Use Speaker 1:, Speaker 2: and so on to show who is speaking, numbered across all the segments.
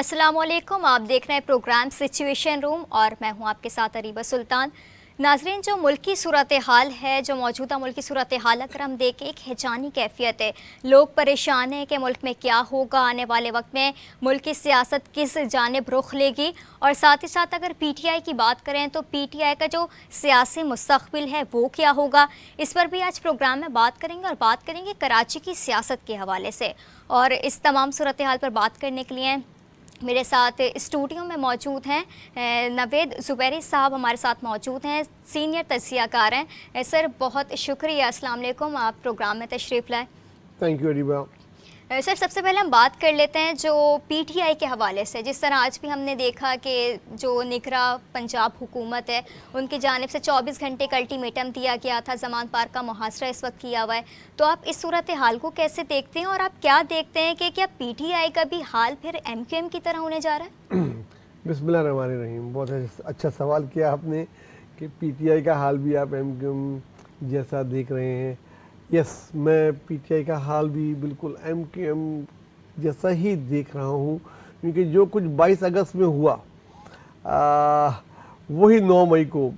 Speaker 1: अस्सलामुअलैकुम, आप देख रहे हैं प्रोग्राम सिचुएशन रूम और मैं हूं आपके साथ अरीबा सुल्तान। नाजरीन, जो मुल्क की सूरत हाल है, जो मौजूदा मुल्क की सूरत हाल अगर हम देखें, एक हैजानी कैफियत है। लोग परेशान हैं कि मुल्क में क्या होगा, आने वाले वक्त में मुल्क की सियासत किस जानिब रुख लेगी। और साथ ही साथ अगर पीटीआई की बात करें तो पीटीआई का जो सियासी मुस्तक़बिल है वो क्या होगा, इस पर भी आज प्रोग्राम में बात करेंगे। और बात करेंगे कराची की सियासत के हवाले से। और इस तमाम सूरत हाल पर बात करने के लिए मेरे साथ स्टूडियो में मौजूद हैं नवेद ज़ुबैरी साहब, हमारे साथ मौजूद हैं, सीनियर तज्ज़ियाकार हैं। सर, बहुत शुक्रिया, अस्सलाम वालेकुम, आप प्रोग्राम में तशरीफ़ लाए।
Speaker 2: Thank you Areeba.
Speaker 1: सर, सबसे पहले हम बात कर लेते हैं जो पीटीआई के हवाले से। जिस तरह आज भी हमने देखा कि जो निगरा पंजाब हुकूमत है, उनकी जानिब से 24 घंटे का अल्टीमेटम दिया गया था। ज़मान पार्क का मुहासरा इस वक्त किया हुआ है, तो आप इस सूरत हाल को कैसे देखते हैं और आप क्या देखते हैं कि क्या पीटीआई का भी हाल फिर एमक्यूएम की तरह होने जा रहा है?
Speaker 2: बिस्मिल्लाहिर्रहमानिर्रहीम, बहुत अच्छा सवाल किया आपने कि पीटीआई का हाल भी आप एमक्यूएम जैसा देख रहे हैं। यस, मैं पीटीआई का हाल भी बिल्कुल एमक्यूएम जैसा ही देख रहा हूँ, क्योंकि जो कुछ 22 अगस्त में हुआ वही 9 मई को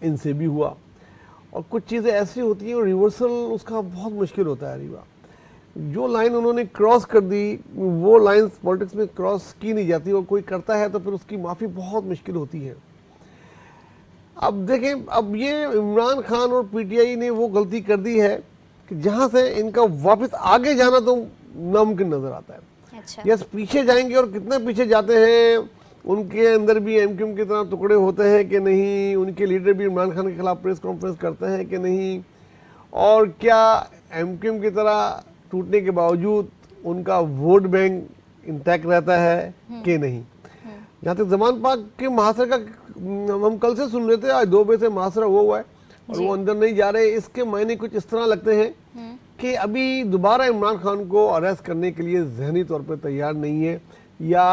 Speaker 2: इनसे भी हुआ। और कुछ चीज़ें ऐसी होती हैं, रिवर्सल उसका बहुत मुश्किल होता है अरीबा। जो लाइन उन्होंने क्रॉस कर दी, वो लाइंस पॉलिटिक्स में क्रॉस की नहीं जाती, और कोई करता है तो फिर उसकी माफ़ी बहुत मुश्किल होती है। अब देखें, अब ये इमरान खान और पीटीआई ने वो गलती कर दी है कि जहाँ से इनका वापस आगे जाना तो नामुमकिन नज़र आता है।
Speaker 1: अच्छा।
Speaker 2: यस, पीछे जाएंगे और कितना पीछे जाते हैं, उनके अंदर भी एमक्यूएम की तरह टुकड़े होते हैं कि नहीं, उनके लीडर भी इमरान खान के खिलाफ प्रेस कॉन्फ्रेंस करते हैं कि नहीं, और क्या एमक्यूएम की तरह टूटने के बावजूद उनका वोट बैंक इंटैक्ट रहता है कि नहीं। जहाँ तक ज़मान पार्क के मुहासरे का हम कल से सुन रहे थे, आज 2 बजे से मुहासरा हुआ है और वो अंदर नहीं जा रहे। इसके मायने कुछ इस तरह लगते हैं कि अभी दोबारा इमरान खान को अरेस्ट करने के लिए जहनी तौर पर तैयार नहीं है या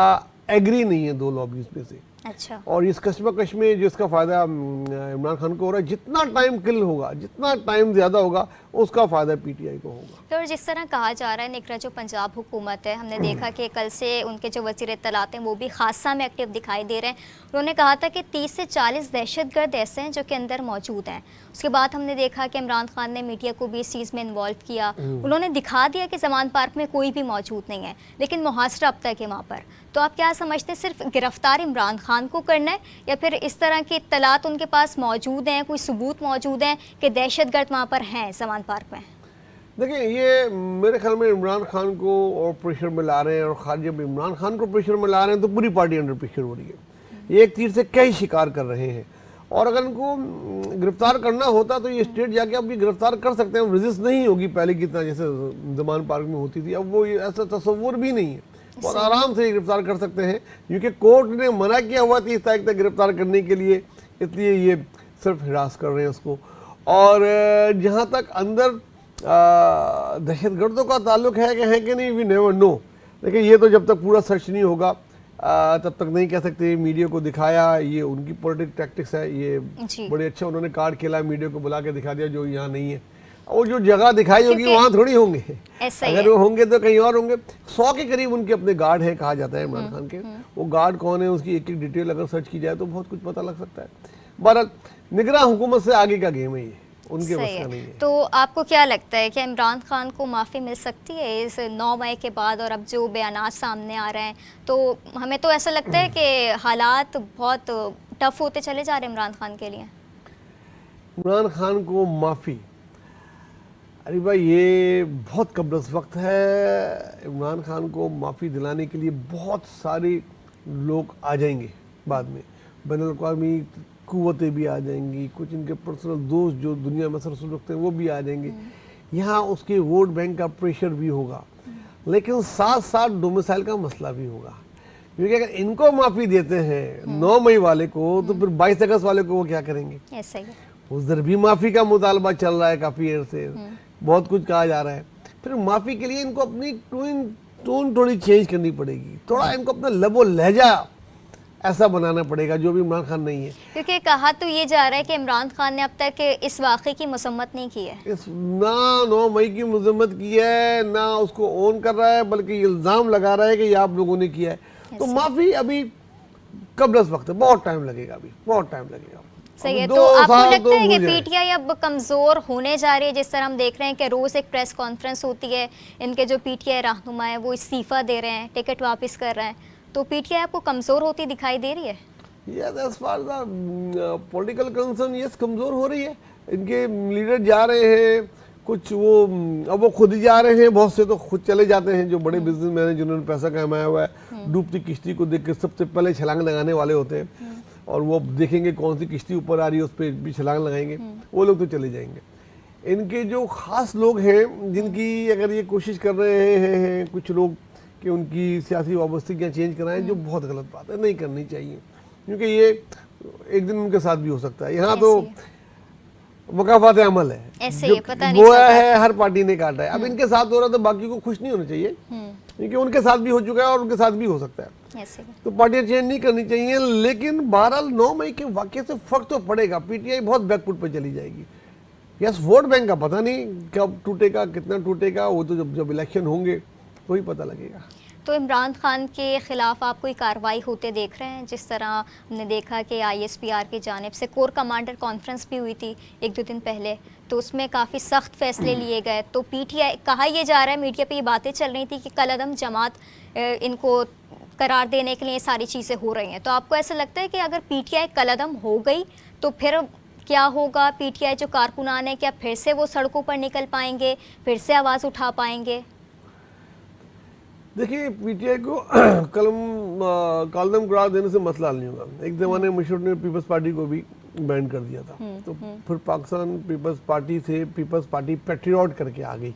Speaker 2: एग्री नहीं है 2 लॉबीज में से।
Speaker 1: अच्छा।
Speaker 2: और इस कशमकश में जिसका फ़ायदा इमरान खान को हो रहा है, जितना टाइम किल होगा, जितना टाइम ज़्यादा होगा, उसका फ़ायदा पीटीआई को होगा।
Speaker 1: तो जिस तरह कहा जा रहा है, निगरा जो पंजाब हुकूमत है, हमने देखा कि कल से उनके जो वज़ीर इत्तलात हैं वो भी खासा में एक्टिव दिखाई दे रहे हैं। उन्होंने कहा था कि 30 से 40 दहशतगर्द ऐसे हैं जो कि अंदर मौजूद हैं। उसके बाद हमने देखा कि इमरान खान ने मीडिया को भी इस चीज़ में इन्वॉल्व किया। उन्होंने दिखा दिया कि ज़मान पार्क में कोई भी मौजूद नहीं है, लेकिन मुहासरा अब तक है वहाँ पर। तो आप क्या समझते हैं, सिर्फ गिरफ्तार इमरान खान को करना है या फिर इस तरह की इत्तलात उनके पास मौजूद हैं, कोई सबूत मौजूद हैं कि दहशतगर्द वहाँ पर हैं ज़मान पार्क में?
Speaker 2: देखिए, ये मेरे ख्याल में इमरान खान को और प्रेशर में ला रहे हैं, और खान जब इमरान खान को प्रेशर में ला रहे हैं तो पूरी पार्टी अंडर प्रेशर हो रही है। ये एक तीर से कई शिकार कर रहे हैं, और अगर इनको गिरफ्तार करना होता तो ये स्टेट जाके अब भी गिरफ्तार कर सकते हैं। रेजिस्ट नहीं होगी पहले की तरह जैसे ज़मान पार्क में होती थी, अब वो ऐसा तस्वुर भी नहीं है। बहुत आराम से गिरफ्तार कर सकते हैं, क्योंकि कोर्ट ने मना किया हुआ 30 तारीख तक गिरफ्तार करने के लिए, इसलिए ये सिर्फ हिरास कर रहे हैं उसको। और जहाँ तक अंदर दहशतगर्दों का ताल्लुक है कि नहीं, वी नेवर नो। देखिए, ये तो जब तक पूरा सर्च नहीं होगा तब तक नहीं कह सकते। मीडिया को दिखाया, ये उनकी पॉलिटिक टैक्टिक्स है, ये बड़े अच्छा उन्होंने कार्ड खेला, मीडिया को बुला के दिखा दिया जो यहाँ नहीं है। और जो जगह दिखाई होगी वहाँ थोड़ी होंगे, अगर वो होंगे तो कहीं और होंगे। 100 के करीब उनके अपने गार्ड हैं, कहा जाता है इमरान खान के। वो गार्ड कौन है, उसकी एक एक डिटेल अगर सर्च की जाए तो बहुत कुछ पता लग सकता है। बहरहाल, निगरान हुकूमत से आगे का गेम है ये, उनके बस का नहीं है।
Speaker 1: तो आपको क्या लगता है कि इमरान खान को माफ़ी मिल सकती है इस 9 मई के बाद? और अब जो बयानात सामने आ रहे हैं, तो हमें तो ऐसा लगता है कि हालात बहुत टफ होते चले जा रहे हैं इमरान खान के लिए।
Speaker 2: इमरान खान को माफ़ी, अरे भाई, ये बहुत कब्ज़ वक्त है। इमरान खान को माफ़ी दिलाने के लिए बहुत सारे लोग आ जाएंगे बाद में, बैनुल-अक़वामी कुव्वतें भी आ जाएंगी, कुछ इनके पर्सनल दोस्त जो दुनिया में सरसुल रखते हैं वो भी आ जाएंगे। यहाँ उसके वोट बैंक का प्रेशर भी होगा, लेकिन साथ साथ डोमिसाइल का मसला भी होगा। क्योंकि अगर इनको माफ़ी देते हैं 9 मई वाले को, तो फिर 22 अगस्त वाले को वो क्या करेंगे?
Speaker 1: ऐसा ही है।
Speaker 2: उधर भी माफ़ी का मुतालबा चल रहा है काफ़ी देर से, बहुत कुछ कहा जा रहा है। फिर माफ़ी के लिए इनको अपनी टोन थोड़ी चेंज करनी पड़ेगी, थोड़ा इनको अपना लबो लहजा ऐसा बनाना पड़ेगा जो भी इमरान खान नहीं है।
Speaker 1: क्योंकि कहा तो ये जा रहा है कि इमरान खान ने अब तक इस वाक़े की मसम्मत नहीं की है,
Speaker 2: ना 9 मई की मजम्मत की है, ना उसको ओन कर रहा है, बल्कि इल्ज़ाम लगा रहा है कि ये आप लोगों ने किया है। तो माफी अभी कबरस वक्त है, बहुत टाइम लगेगा, अभी बहुत टाइम लगेगा।
Speaker 1: सही है।
Speaker 2: दो
Speaker 1: तो आपको
Speaker 2: साल
Speaker 1: लगता
Speaker 2: तो
Speaker 1: है कि
Speaker 2: हो जाए।
Speaker 1: पीटीआई अब कमजोर होने जा रही है? जिस तरह हम देख रहे हैं कि रोज एक प्रेस कॉन्फ्रेंस होती है, इनके जो पीटीआई रहनुमा है वो इस्तीफा दे रहे हैं, टिकट वापस कर रहे हैं, तो पीटीआई आपको कमजोर होती दिखाई दे रही है?
Speaker 2: Yes, as far as the political concern, yes, कमजोर हो रही है। इनके लीडर जा रहे हैं, कुछ वो अब वो खुद ही जा रहे हैं, बहुत से तो खुद चले जाते हैं, जो बड़े बिजनेसमैन हैं जिन्होंने पैसा कमाया हुआ है, डूबती किश्ती को देख के सबसे पहले छलांग लगाने वाले होते हैं, और वो देखेंगे कौन सी किश्ती ऊपर आ रही है उस पर भी छलांग लगाएंगे, वो लोग तो चले जाएंगे। इनके जो खास लोग हैं जिनकी अगर ये कोशिश कर रहे हैं कुछ लोग कि उनकी सियासी वाबस्तगियाँ चेंज कराएं, जो बहुत गलत बात है, नहीं करनी चाहिए, क्योंकि ये एक दिन उनके साथ भी हो सकता है। यहाँ तो मुकाफात अमल है,
Speaker 1: ऐसे
Speaker 2: जो
Speaker 1: ही पता नहीं
Speaker 2: बोया
Speaker 1: चलता
Speaker 2: है हर पार्टी ने काटा है। अब इनके साथ हो रहा तो बाकी को खुश नहीं होना चाहिए, क्योंकि उनके साथ भी हो चुका है और उनके साथ भी हो सकता है।
Speaker 1: ऐसे ही।
Speaker 2: तो पार्टियां चेंज नहीं करनी चाहिए, लेकिन बहरहाल 9 मई के वाकये से फर्क तो पड़ेगा। पीटीआई बहुत बैकफुट पे चली जाएगी। यस, वोट बैंक का पता नहीं कब टूटेगा, कितना टूटेगा, वो तो जब इलेक्शन होंगे तो ही पता लगेगा।
Speaker 1: तो इमरान खान के खिलाफ आप कोई कार्रवाई होते देख रहे हैं? जिस तरह हमने देखा कि आईएसपीआर की जानिब से कोर कमांडर कॉन्फ्रेंस भी हुई थी 1-2 दिन पहले, तो उसमें काफ़ी सख्त फैसले लिए गए। तो पीटीआई, कहा यह जा रहा है, मीडिया पे ये बातें चल रही थी कि कलअदम जमात इनको करार देने के लिए सारी चीज़ें हो रही हैं। तो आपको ऐसा लगता है कि अगर पीटीआई कलअदम हो गई तो फिर क्या होगा? पीटीआई जो कारकुनान है, क्या फिर से वो सड़कों पर निकल पाएंगे, फिर से आवाज़ उठा पाएंगे?
Speaker 2: देखिए, पीटीआई को कलम करार देने से मसला नहीं होगा। एक ज़माने में मुशर्रफ ने पीपल्स पार्टी को भी बैन कर दिया था, तो फिर पाकिस्तान पीपल्स पार्टी से पीपल्स पार्टी पैट्रियट करके आ गई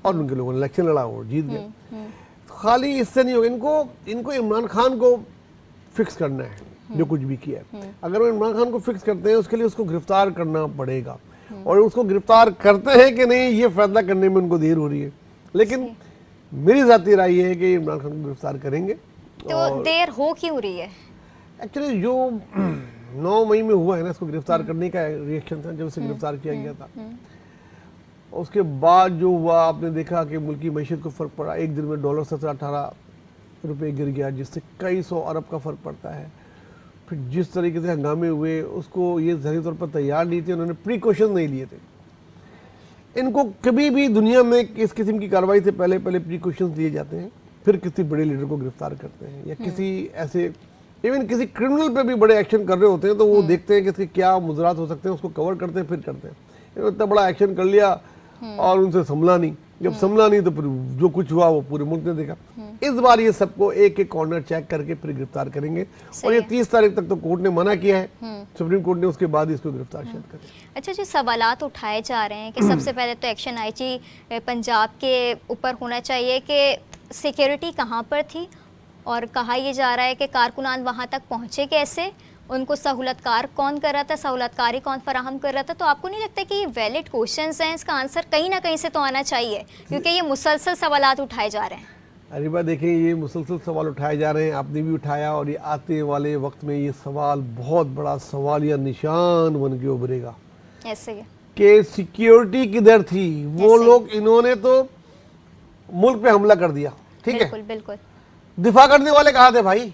Speaker 2: और उनके लोगों ने इलेक्शन लड़ा और जीत गए। खाली इससे नहीं होगा, इनको इमरान खान को फिक्स करना है, जो कुछ भी किया है। अगर वो इमरान खान को फिक्स करते हैं, उसके लिए उसको गिरफ्तार करना पड़ेगा, और उसको गिरफ्तार करते हैं कि नहीं, ये फैसला करने में उनको देर हो रही है। लेकिन मेरी जाती राय ये है कि इमरान खान को गिरफ्तार करेंगे।
Speaker 1: तो देर हो क्यों रही है?
Speaker 2: एक्चुअली जो 9 मई में हुआ है ना, इसको गिरफ्तार करने का रिएक्शन था जब उसे गिरफ्तार किया गया था। उसके बाद जो हुआ, आपने देखा कि मुल्की मईशत को फर्क पड़ा। एक दिन में डॉलर 17-18 रुपए गिर गया, जिससे कई 100 अरब का फर्क पड़ता है। फिर जिस तरीके से हंगामे हुए, उसको ये ज़ाहिर तौर पर तैयार नहीं थे, उन्होंने प्रिकॉशन नहीं लिए थे। इनको कभी भी दुनिया में इस किस्म की कार्रवाई से पहले प्रिकॉशंस दिए जाते हैं, फिर किसी बड़े लीडर को गिरफ्तार करते हैं, या किसी ऐसे इवन किसी क्रिमिनल पे भी बड़े एक्शन कर रहे होते हैं, तो वो देखते हैं कि इसके क्या मुजरात हो सकते हैं, उसको कवर करते हैं, फिर करते हैं। इतना बड़ा एक्शन कर लिया और उनसे संभला नहीं, जब संभला नहीं तो फिर जो कुछ हुआ वो पूरे मुल्क ने देखा। इस बार ये सबको एक एक कॉर्नर चेक करके फिर गिरफ्तार करेंगे, और ये 30 तारीख तक तो कोर्ट ने मना किया है, सुप्रीम कोर्ट ने, उसके बाद इसको गिरफ्तार शायद करें।
Speaker 1: अच्छा, जो सवालात उठाए जा रहे हैं कि सबसे पहले तो एक्शन आईजी पंजाब के ऊपर होना चाहिए कि सिक्योरिटी कहाँ पर थी, और कहा यह जा रहा है कि कारकुनान वहाँ तक पहुँचे कैसे, उनको सहूलतकार कौन कर रहा था, सहूलतकारी कौन फराहम कर रहा था। तो आपको नहीं लगता कि ये वैलिड क्वेश्चंस हैं, इसका आंसर कहीं ना कहीं से तो आना चाहिए, क्योंकि ये मुसलसल सवालात उठाए जा रहे हैं?
Speaker 2: अरीबा, देखिए, ये मुसलसल सवाल उठाए जा रहे हैं, आपने भी उठाया, और ये आते वाले वक्त में ये सवाल बहुत बड़ा सवाल या निशान बन के उभरेगा।
Speaker 1: ऐसे
Speaker 2: कि सिक्योरिटी किधर थी? वो लोग, इन्होंने तो मुल्क पे हमला कर दिया, ठीक है,
Speaker 1: बिल्कुल बिल्कुल।
Speaker 2: दिफा करने वाले कहाँ थे भाई?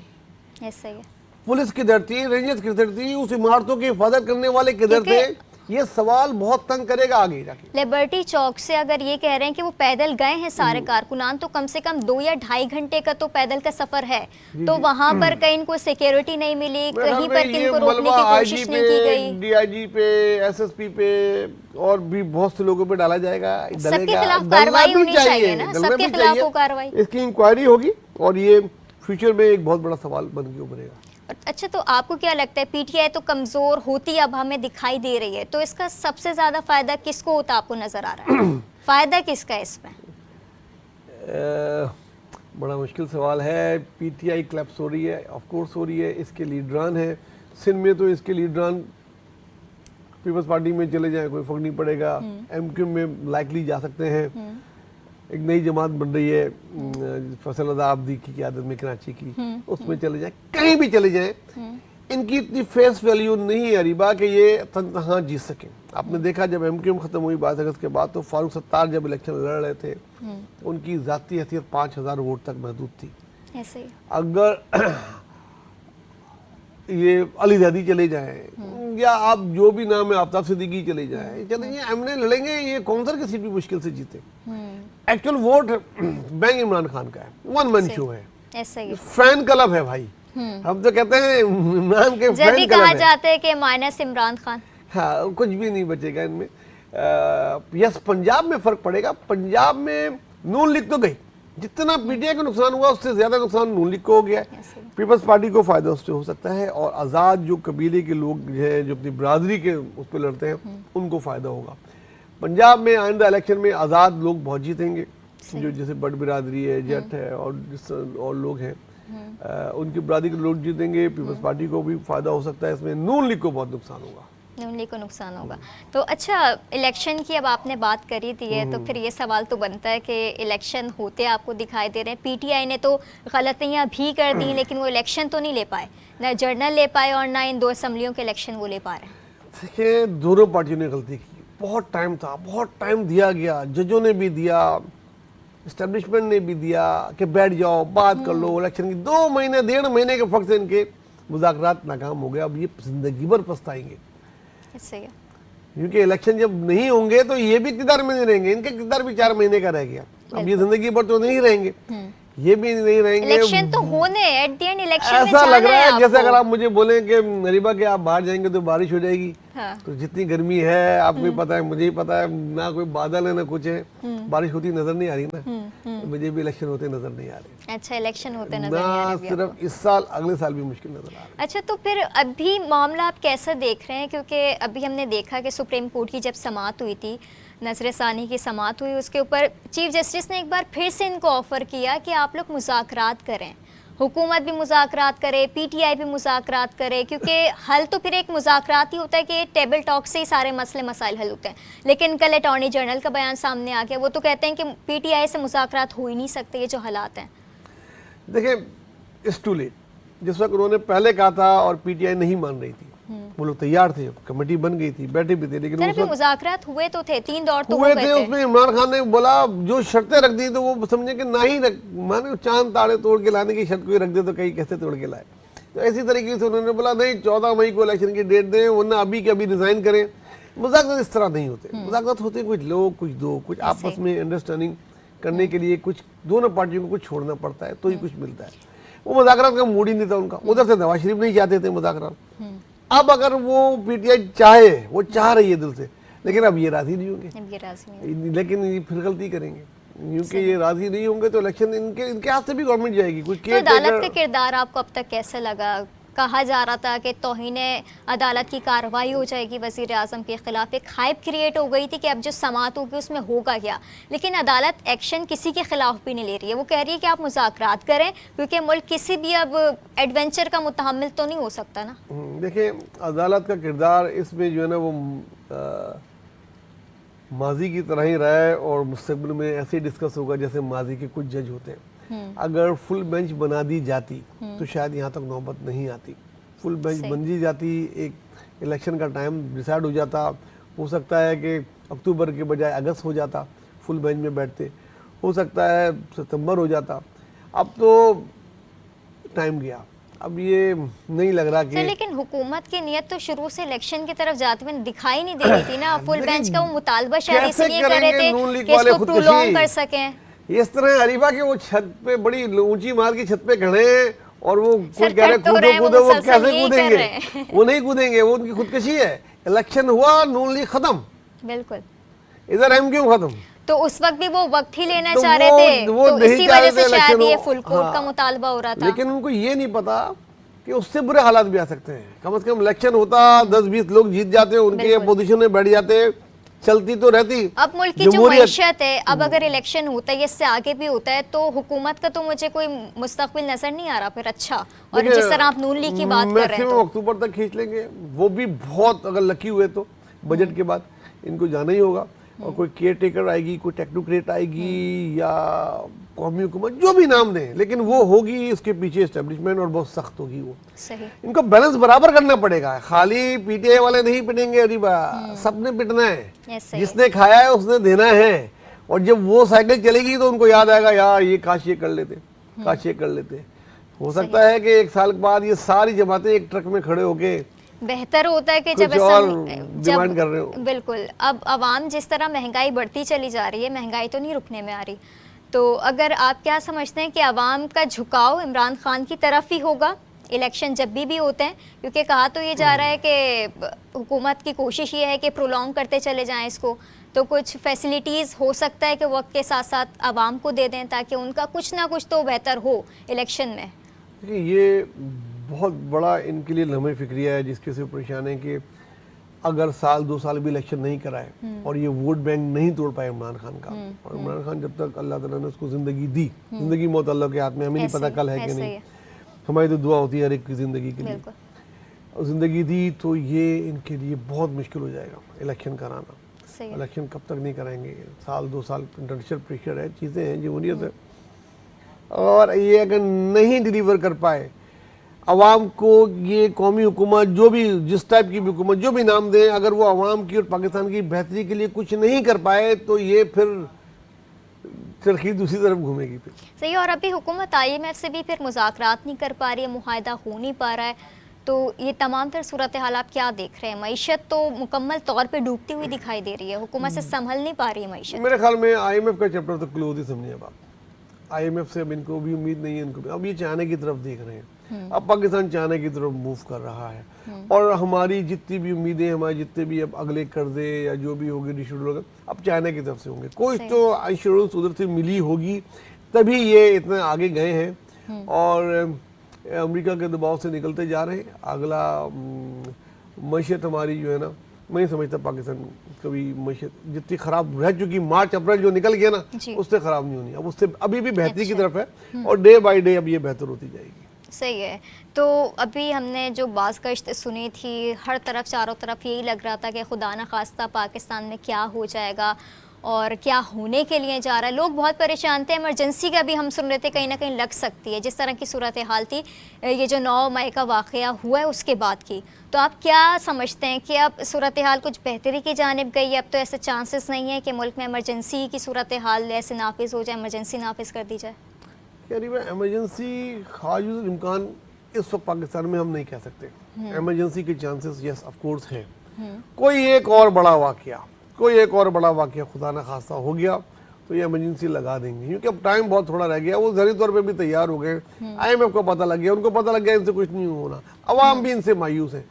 Speaker 1: ऐसे ही।
Speaker 2: पुलिस किधर थी? रेंजर्स किधर थी? उस इमारतों की हिफाजत करने वाले किधर थे? ये सवाल बहुत तंग करेगा आगे जाके।
Speaker 1: लिबर्टी चौक से अगर ये कह रहे हैं कि वो पैदल गए हैं सारे कारकुनान, तो कम से कम 2 या ढाई घंटे का तो पैदल का सफर है, तो वहां पर कहीं इनको सिक्योरिटी नहीं मिली, कहीं पर किनको रोकने की कोशिश नहीं की गई।
Speaker 2: डीआईजी पे, एसएसपी पे और भी बहुत से लोगों पे डाला जाएगा।
Speaker 1: सबके खिलाफ कार्रवाई होनी चाहिए ना, सबके खिलाफ हो कार्रवाई।
Speaker 2: इसकी इंक्वायरी होगी और ये फ्यूचर में एक बहुत बड़ा सवाल बन के उभरेगा।
Speaker 1: अच्छा, तो आपको क्या लगता है, पीटीआई तो कमजोर होती अब हमें दिखाई दे रही है, तो इसका सबसे ज्यादा फायदा किसको होता आपको नजर आ रहा है? फायदा किसका है इसमें?
Speaker 2: बड़ा मुश्किल सवाल है। पीटीआई क्लैप्स हो रही है, ऑफ कोर्स हो रही है, इसके लीडरान है। सिंध में तो इसके लीडरान पीपल्स पार्टी में चले जाए, कोई फर्क नहीं पड़ेगा। एमक्यू में लाइकली जा सकते हैं। एक नई जमात बन रही है फैसल रज़ा आब्दी की क़यादत में, कराची की, उसमें चले जाएं, कहीं भी चले जाएं, इनकी इतनी फेस वैल्यू नहीं है अरीबा कि ये तनहा जीत सकें। आपने देखा जब एमक्यूएम खत्म हुई 22 अगस्त के बाद, तो फारूक सत्तार जब इलेक्शन लड़ रहे थे, उनकी ज़ाती हैसियत 5000 वोट तक महदूद थी।
Speaker 1: ऐसे ही।
Speaker 2: अगर ये अली ज़ैदी चले जाएं या आप जो भी नाम है आफ्ताब सिद्दीकी चले जाएं, चलेंगे एमएनए लड़ेंगे, ये कौंसर की सीट भी मुश्किल से जीते। Actual vote bank Imran Khan का है, वन मैन शो है,
Speaker 1: ऐसा ही।
Speaker 2: फैन क्लब है भाई। हम तो कहते हैं इमरान के
Speaker 1: जब
Speaker 2: फैन
Speaker 1: भी
Speaker 2: क्लब
Speaker 1: कहा
Speaker 2: है।
Speaker 1: जाता है कि माइनस इमरान खान,
Speaker 2: हाँ, कुछ भी नहीं बचेगा इनमें। यस, पंजाब में फर्क पड़ेगा। पंजाब में नून लीग तो गई, जितना पीटीआई का नुकसान हुआ उससे ज्यादा नुकसान नून लीग को हो गया है। पीपल्स पार्टी को फायदा उससे हो सकता है, और आज़ाद जो कबीले के लोग हैं जो अपनी बरादरी के उस पर लड़ते हैं उनको फायदा होगा। पंजाब में आइंदा इलेक्शन में आज़ाद लोग बहुत जीतेंगे, जो जैसे बट बिरादरी है, जट है और लोग हैं, उनकी बरादरी के लोग जीतेंगे। पीपल्स पार्टी को भी फायदा हो सकता है इसमें, नून लीग को बहुत नुकसान होगा।
Speaker 1: नून लीग को नुकसान होगा। तो अच्छा, इलेक्शन की अब आपने बात करी दी है, तो फिर ये सवाल तो बनता है कि इलेक्शन होते आपको दिखाई दे रहे हैं, पीटीआई ने तो गलतियां भी कर दी, लेकिन वो इलेक्शन तो नहीं ले पाए, ना जर्नल ले पाए और ना इन 2 असम्बलियों के इलेक्शन वो ले पा रहे हैं।
Speaker 2: देखिए, दोनों पार्टियों ने गलती की। बहुत टाइम था, बहुत टाइम दिया गया, जजों ने भी दिया, एस्टेब्लिशमेंट ने भी दिया कि बैठ जाओ, बात कर लो। इलेक्शन की 2 महीने 1.5 महीने के फर्क से इनके मुज़ाकरात नाकाम हो गए। अब ये जिंदगी भर पछताएंगे,
Speaker 1: सही है।
Speaker 2: क्योंकि इलेक्शन जब नहीं होंगे तो ये भी इक़्तिदार में नहीं रहेंगे, इनके इक़्तिदार भी 4 महीने का रह गया। अब ये जिंदगी भर तो नहीं रहेंगे, ये भी नहीं रहेंगे।
Speaker 1: इलेक्शन तो होने, एट द एंड इलेक्शन में
Speaker 2: ऐसा लग रहा है जैसे
Speaker 1: आपको।
Speaker 2: अगर आप मुझे बोलें कि अरीबा के आप बाहर जाएंगे तो बारिश हो जाएगी,
Speaker 1: हाँ।
Speaker 2: तो जितनी गर्मी है आपको भी पता है, मुझे ही पता है, ना कोई बादल है ना कुछ है, बारिश होती नजर नहीं आ रही ना। तो मुझे भी इलेक्शन होते नजर नहीं आ रही।
Speaker 1: अच्छा, इलेक्शन होते नजर नहीं आ
Speaker 2: ना
Speaker 1: रहे
Speaker 2: सिर्फ इस साल, अगले साल भी मुश्किल नजर आ रहा है।
Speaker 1: अच्छा, तो फिर अभी मामला आप कैसा देख रहे हैं? क्योंकि अभी हमने देखा कि सुप्रीम कोर्ट की जब समाअत हुई थी, नजर सानी की समाअत हुई, उसके ऊपर चीफ जस्टिस ने एक बार फिर से इनको ऑफर किया कि आप लोग मुज़ाकरात करें, हुकूमत भी मुज़ाकरात करे, पीटीआई भी मुज़ाकरात करे, क्योंकि हल तो फिर एक मुज़ाकरात ही होता है कि टेबल टॉक से ही सारे मसले मसाइल हल होते हैं। लेकिन कल अटॉर्नी जनरल का बयान सामने आ गया, वो तो कहते हैं कि पीटीआई से मुज़ाकरात हो ही नहीं सकते, ये जो हालात हैं।
Speaker 2: देखिए, इट्स टू लेट। जिस वक्त उन्होंने पहले कहा था और पीटीआई नहीं मान रही थी, वो लोग तैयार थे, कमेटी बन गई थी, बैठे भी थे, लेकिन उस वक्त
Speaker 1: मुज़ाकरात हुए तो थे, 3 दौर तो
Speaker 2: हुए थे। उसमें इमरान खान ने बोला, जो शर्तें रख दी तो वो समझे कि ना ही रख, माने चांद ताड़े तोड़ के लाने की शर्त कोई रख दे तो कहीं कैसे तोड़ के लाए। तो ऐसी तरीके से उन्होंने बोला नहीं, 14 मई को इलेक्शन की डेट दें, वरना अभी के अभी रिजाइन करें। मुज़ाकरात इस तरह नहीं होते। मुज़ाकरात होते हैं कुछ लोग, कुछ दो, कुछ आपस में अंडरस्टैंडिंग करने के लिए कुछ दोनों पार्टियों को कुछ छोड़ना पड़ता है तो ही कुछ मिलता है। वो मुज़ाकरात का मूड ही नहीं था उनका। उधर से नवाज शरीफ नहीं चाहते थे मुज़ाकरात। अब अगर वो पीटीआई चाहे, वो चाह रही है दिल से, लेकिन अब ये राजी नहीं होंगे, लेकिन ये फिर गलती करेंगे, क्योंकि ये राजी नहीं होंगे तो इलेक्शन इनके हाथ से भी गवर्नमेंट जाएगी। कुछ
Speaker 1: तो अदालत का किरदार आपको अब तक कैसा लगा? कहा जा रहा था कि तौहीने अदालत की कार्रवाई हो जाएगी वज़ीर आज़म के खिलाफ, एक हाइप क्रिएट हो गई थी कि अब जो समाअत होगी उसमें होगा क्या, लेकिन अदालत एक्शन किसी के खिलाफ भी नहीं ले रही है। वो कह रही है कि आप मुज़ाकरात करें, क्योंकि मुल्क किसी भी अब एडवेंचर का मुतहम्मिल तो नहीं हो सकता ना।
Speaker 2: देखिए, अदालत का किरदार इसमें जो है ना, वो माजी की तरह ही रहा है और मुस्तकबिल में ऐसे डिस्कस होगा जैसे माजी के कुछ जज होते हैं। अगर फुल बेंच बना दी जाती तो शायद यहाँ तक नौबत नहीं आती। फुल बेंच बन दी जाती, एक इलेक्शन का टाइम डिसाइड हो जाता, हो सकता है कि अक्टूबर के बजाय अगस्त हो जाता, फुल बेंच में बैठते, हो सकता है सितंबर हो जाता। अब तो टाइम गया, अब ये नहीं लग रहा कि
Speaker 1: लेकिन हुकूमत की नीयत तो शुरू से इलेक्शन की तरफ जाते हुए दिखाई नहीं दे रही थी ना। फुल बेंच का वो मुतालबा शायद इसलिए कर रहे थे कि इसको प्रोलॉन्ग कर सकें।
Speaker 2: इस तरह अरीबा के वो छत पे, बड़ी ऊंची मार की छत पे खड़े हैं और वो कोई कह रहे कूदो कूदो, वो कैसे कूदेंगे? वो नहीं कूदेंगे, वो उनकी खुदकशी है। इलेक्शन हुआ, नून लीग खत्म,
Speaker 1: बिल्कुल,
Speaker 2: इधर एमक्यू खत्म।
Speaker 1: तो उस वक्त भी वो वक्त ही लेना चाह रहे थे, तो इसी वजह से शायद ये फुल कोर्ट का मुतालबा हो रहा था।
Speaker 2: लेकिन उनको ये नहीं पता कि उससे बुरे हालात भी आ सकते हैं। कम से कम इलेक्शन होता, 10-20 लोग जीत जाते, उनके अपोजिशन में बैठ जाते, चलती तो रहती।
Speaker 1: अब मुल्क की जो मईशत है, अब अगर इलेक्शन होता है, इससे आगे भी होता है, तो हुकूमत का तो मुझे कोई मुस्तकबिल नजर नहीं आ रहा फिर अच्छा। और जिस तरह आप नून लीग की बात कर रहे हैं, तो
Speaker 2: अक्टूबर तक खींच लेंगे, वो भी बहुत अगर लकी हुए तो। बजट के बाद इनको जाना ही होगा, और कोई केयर टेकर आएगी, कोई टेक्नोक्रेट आएगी, या कौमी हुकूमत, जो भी नाम दें, लेकिन वो होगी, इसके पीछे एस्टेब्लिशमेंट और बहुत सख्त होगी वो।
Speaker 1: सही।
Speaker 2: इनको बैलेंस बराबर करना पड़ेगा, खाली पीटीआई वाले नहीं पिटेंगे अरीबा, सबने पिटना है। जिसने खाया है उसने देना है। और जब वो साइकिल चलेगी तो उनको याद आएगा, यार ये काश ये कर लेते। का चेक कर लेते। हो सकता है कि 1 साल के बाद ये सारी जमातें एक ट्रक में खड़े होके
Speaker 1: बेहतर होता है कि जब
Speaker 2: कुछ
Speaker 1: ऐसा
Speaker 2: और डिमांड कर रहे हो।
Speaker 1: बिल्कुल। अब आवाम जिस तरह महंगाई बढ़ती चली जा रही है, महंगाई तो नहीं रुकने में आ रही, तो अगर आप क्या समझते हैं कि आवाम का झुकाव इमरान खान की तरफ ही होगा इलेक्शन जब भी होते हैं? क्योंकि कहा तो ये जा रहा है कि हुकूमत की कोशिश ये है कि प्रोलॉन्ग करते चले जाएं इसको, तो कुछ फैसिलिटीज़ हो सकता है कि वक्त के साथ साथ आवाम को दे दें ताकि उनका कुछ ना कुछ तो बेहतर हो इलेक्शन में।
Speaker 2: देखिए, ये बहुत बड़ा इनके लिए लम्हे फिक्रिया है जिसके से परेशान है कि अगर साल 2 साल भी इलेक्शन नहीं कराए और ये वोट बैंक नहीं तोड़ पाए इमरान खान का, और इमरान खान जब तक अल्लाह ताला ने उसको ज़िंदगी दी, ज़िंदगी मौत अल्लाह के हाथ में, हमें नहीं पता कल है कि नहीं, हमारी तो दुआ होती है हर एक की ज़िंदगी के लिए, और ज़िंदगी दी तो ये इनके लिए बहुत मुश्किल हो जाएगा इलेक्शन कराना। इलेक्शन कब तक नहीं कराएंगे, साल 2 साल इंटरनेशनल प्रेशर है, चीज़ें हैं, जमहूरियत है, और ये अगर नहीं डिलीवर कर पाए अवाम को, ये कौमी हुकूमत जो भी जिस टाइप की भी हुकूमत जो भी नाम दें, अगर वो अवाम की और पाकिस्तान की बेहतरी के लिए कुछ नहीं कर पाए तो ये फिर चरखी दूसरी तरफ घूमेगी फिर।
Speaker 1: सही। और अभी हुकूमत IMF से भी फिर मुज़ाकरात नहीं कर पा रही है, मुआहदा हो नहीं पा रहा है, तो ये तमाम तर सूरत हाल आप क्या देख रहे हैं? मईशत तो मुकम्मल तौर पे डूबती हुई दिखाई दे रही है, हुकूमत से संभल नहीं पा रही है मईशत।
Speaker 2: मेरे ख्याल में IMF का चैप्टर तो क्लोज ही समझिए अब आप। IMF से अब इनको भी उम्मीद नहीं है, इनको अब ये चाइना की तरफ देख रहे हैं, अब पाकिस्तान चाइना की तरफ मूव कर रहा है, और हमारी जितनी भी उम्मीदें, हमारे जितने भी अब अगले कर्जे या जो भी होंगे डिस्ट्रीब्यूट होगा अब चाइना की तरफ से होंगे, कोई तो इंश्योरेंस उधर से मिली होगी तभी ये इतने आगे गए हैं, और अमेरिका के दबाव से निकलते जा रहे हैं। अगला मईशत हमारी जो है ना, मैं नहीं समझता पाकिस्तान कभी मईशत जितनी खराब रह चुकी, मार्च अप्रैल जो निकल गया ना उससे खराब नहीं होनी, अब उससे अभी भी बेहतरी की तरफ है, और डे बाय डे अब ये बेहतर होती जाएगी।
Speaker 1: सही है। तो अभी हमने जो बाज़गश्त सुनी थी, हर तरफ चारों तरफ यही लग रहा था कि खुदा न खास्ता पाकिस्तान में क्या हो जाएगा और क्या होने के लिए जा रहा है, लोग बहुत परेशान थे। इमरजेंसी का भी हम सुन रहे थे कहीं ना कहीं लग सकती है, जिस तरह की सूरत हाल थी ये जो 9 मई का वाक़या हुआ है उसके बाद की। तो आप क्या समझते हैं कि अब सूरत हाल कुछ बेहतरी की जानिब गई है? अब तो ऐसे चांसेस नहीं है कि मुल्क में इमरजेंसी की सूरत हाल ऐसे नाफिज हो जाए, इमरजेंसी नाफिज कर दी जाए?
Speaker 2: इमरजेंसी खाजुल इम्कान इस वक्त पाकिस्तान में हम नहीं कह सकते। इमरजेंसी के चांसेस यस ऑफ कोर्स हैं। कोई एक और बड़ा वाकया खुदा न खास्ता हो गया तो ये इमरजेंसी लगा देंगे, क्योंकि अब टाइम बहुत थोड़ा रह गया, वो ज़हनी तौर पे भी तैयार हो गए, IMF को पता लग गया, उनको पता लग गया इनसे कुछ नहीं होना, अवाम भी इनसे मायूस है।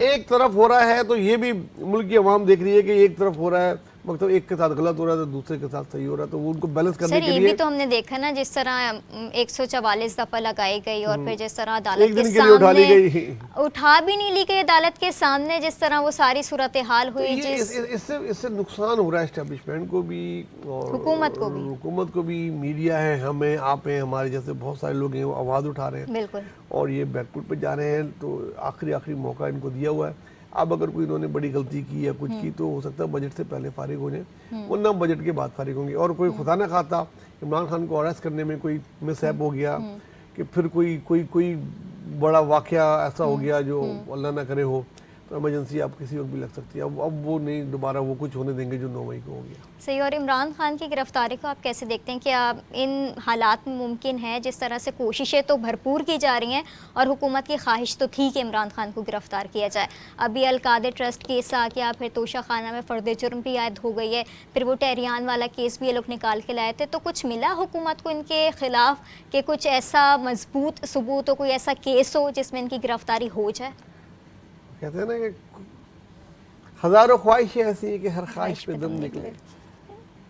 Speaker 2: एक तरफ हो रहा है तो ये भी मुल्क की अवाम देख रही है कि एक तरफ हो रहा है, मतलब एक के साथ गलत हो रहा है तो दूसरे के साथ सही हो रहा है, तो वो उनको बैलेंस करने के लिए।
Speaker 1: ये भी तो हमने देखा ना, जिस तरह 144 दफा लगाई गई और फिर जिस तरह अदालत के सामने उठा भी नहीं ली गई, अदालत के सामने जिस तरह वो सारी सूरत हाल हुई,
Speaker 2: इससे नुकसान हो रहा है एस्टेब्लिशमेंट को भी और हुकूमत को भी, मीडिया है, हमें, आप हैं, हमारे जैसे बहुत सारे लोग हैं वो आवाज़ उठा रहे हैं, बिल्कुल, और ये बैकफुट पे जा रहे हैं, तो आखिरी मौका इनको दिया हुआ है। अब अगर कोई इन्होंने बड़ी गलती की या कुछ की तो हो सकता है बजट से पहले फारिग हो जाए, वरना बजट के बाद फारिग होंगे। और कोई खुदा न खाता इमरान खान को अरेस्ट करने में कोई मिसहैप हो गया कि फिर कोई बड़ा वाकया ऐसा हो गया जो अल्लाह ना करे हो, तो इमरजेंसी आप किसी वक्त भी लग सकती है। अब वो नहीं दोबारा वो कुछ होने देंगे जो 9 मई को हो गया।
Speaker 1: सही। और इमरान खान की गिरफ्तारी को आप कैसे देखते हैं? क्या इन हालात में मुमकिन है, जिस तरह से कोशिशें तो भरपूर की जा रही हैं और हुकूमत की ख्वाहिश तो थी कि इमरान खान को गिरफ्तार किया जाए, अभी अलकादे ट्रस्ट केस आ गया, फिर तोशा खाना में फ़र्द जुर्म भी आयद हो गई है, फिर वो टेहरियान वाला केस भी ये लोग निकाल के लाए थे, तो कुछ मिला हुकूमत को इनके खिलाफ कि कुछ ऐसा मजबूत सबूत हो, कोई ऐसा केस हो जिसमें इनकी गिरफ्तारी हो जाए?
Speaker 2: कहते हैं ना कि हज़ारों ख्वाहिशें ऐसी हैं कि हर ख्वाहिश पे दम निकले,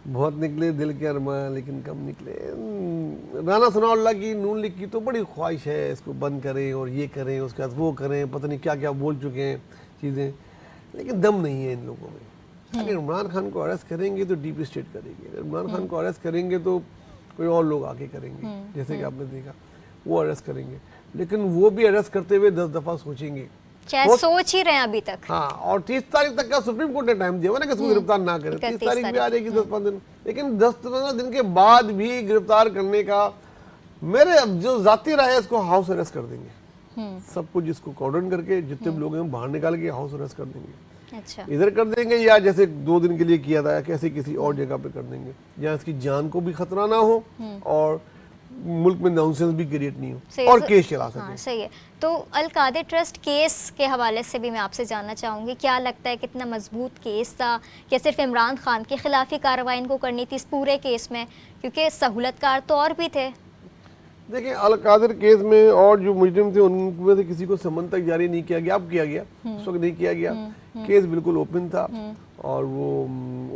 Speaker 2: बहुत निकले दिल के अरमान लेकिन कम निकले। राना सनाउल्लाह की नून लीग की तो बड़ी ख्वाहिश है इसको बंद करें और ये करें, उसके बाद वो करें, पता नहीं क्या क्या बोल चुके हैं चीज़ें, लेकिन दम नहीं है इन लोगों में। अगर इमरान खान को अरेस्ट करेंगे तो डीप स्टेट करेगी, अगर इमरान खान को अरेस्ट करेंगे तो कोई और लोग आके करेंगे, जैसे कि आपने देखा वो अरेस्ट करेंगे, लेकिन वो भी अरेस्ट करते हुए 10 दफ़ा सोचेंगे,
Speaker 1: सोच ही रहे हैं अभी तक।
Speaker 2: हाँ, और 30 तारीख तक का सुप्रीम कोर्ट ने टाइम दिया ना कि इसको गिरफ्तार ना करें, 30 तारीख भी आ जाएगी 10-15 दिन, लेकिन 10-15 दिन के बाद भी गिरफ्तार करने का मेरे जो जाती राय है, इसको हाउस अरेस्ट कर देंगे, सब कुछ इसको कॉर्डन करके जितने लोग हैं बाहर निकाल के हाउस अरेस्ट कर देंगे। अच्छा। इधर कर देंगे या जैसे 2 दिन के लिए किया था कैसे किसी और जगह पे कर देंगे जहाँ इसकी जान को भी खतरा ना हो और मुल्क में नॉनसेंस भी क्रिएट नहीं
Speaker 1: सही
Speaker 2: हो और
Speaker 1: है,
Speaker 2: केस चला
Speaker 1: हाँ
Speaker 2: सके।
Speaker 1: सही है। तो अल कादिर ट्रस्ट केस के हवाले से भी मैं आपसे जानना चाहूँगी, क्या लगता है कितना मजबूत केस था? क्या सिर्फ इमरान खान के खिलाफ ही कार्रवाई इनको करनी थी इस पूरे केस में, क्योंकि सहूलतकार तो और भी थे?
Speaker 2: देखिए, अल कादिर केस में और जो मुजरिम थे उनमें से किसी को समन तक जारी नहीं किया गया। अब किया गया, उस वक्त नहीं किया गया। केस बिल्कुल ओपन था और वो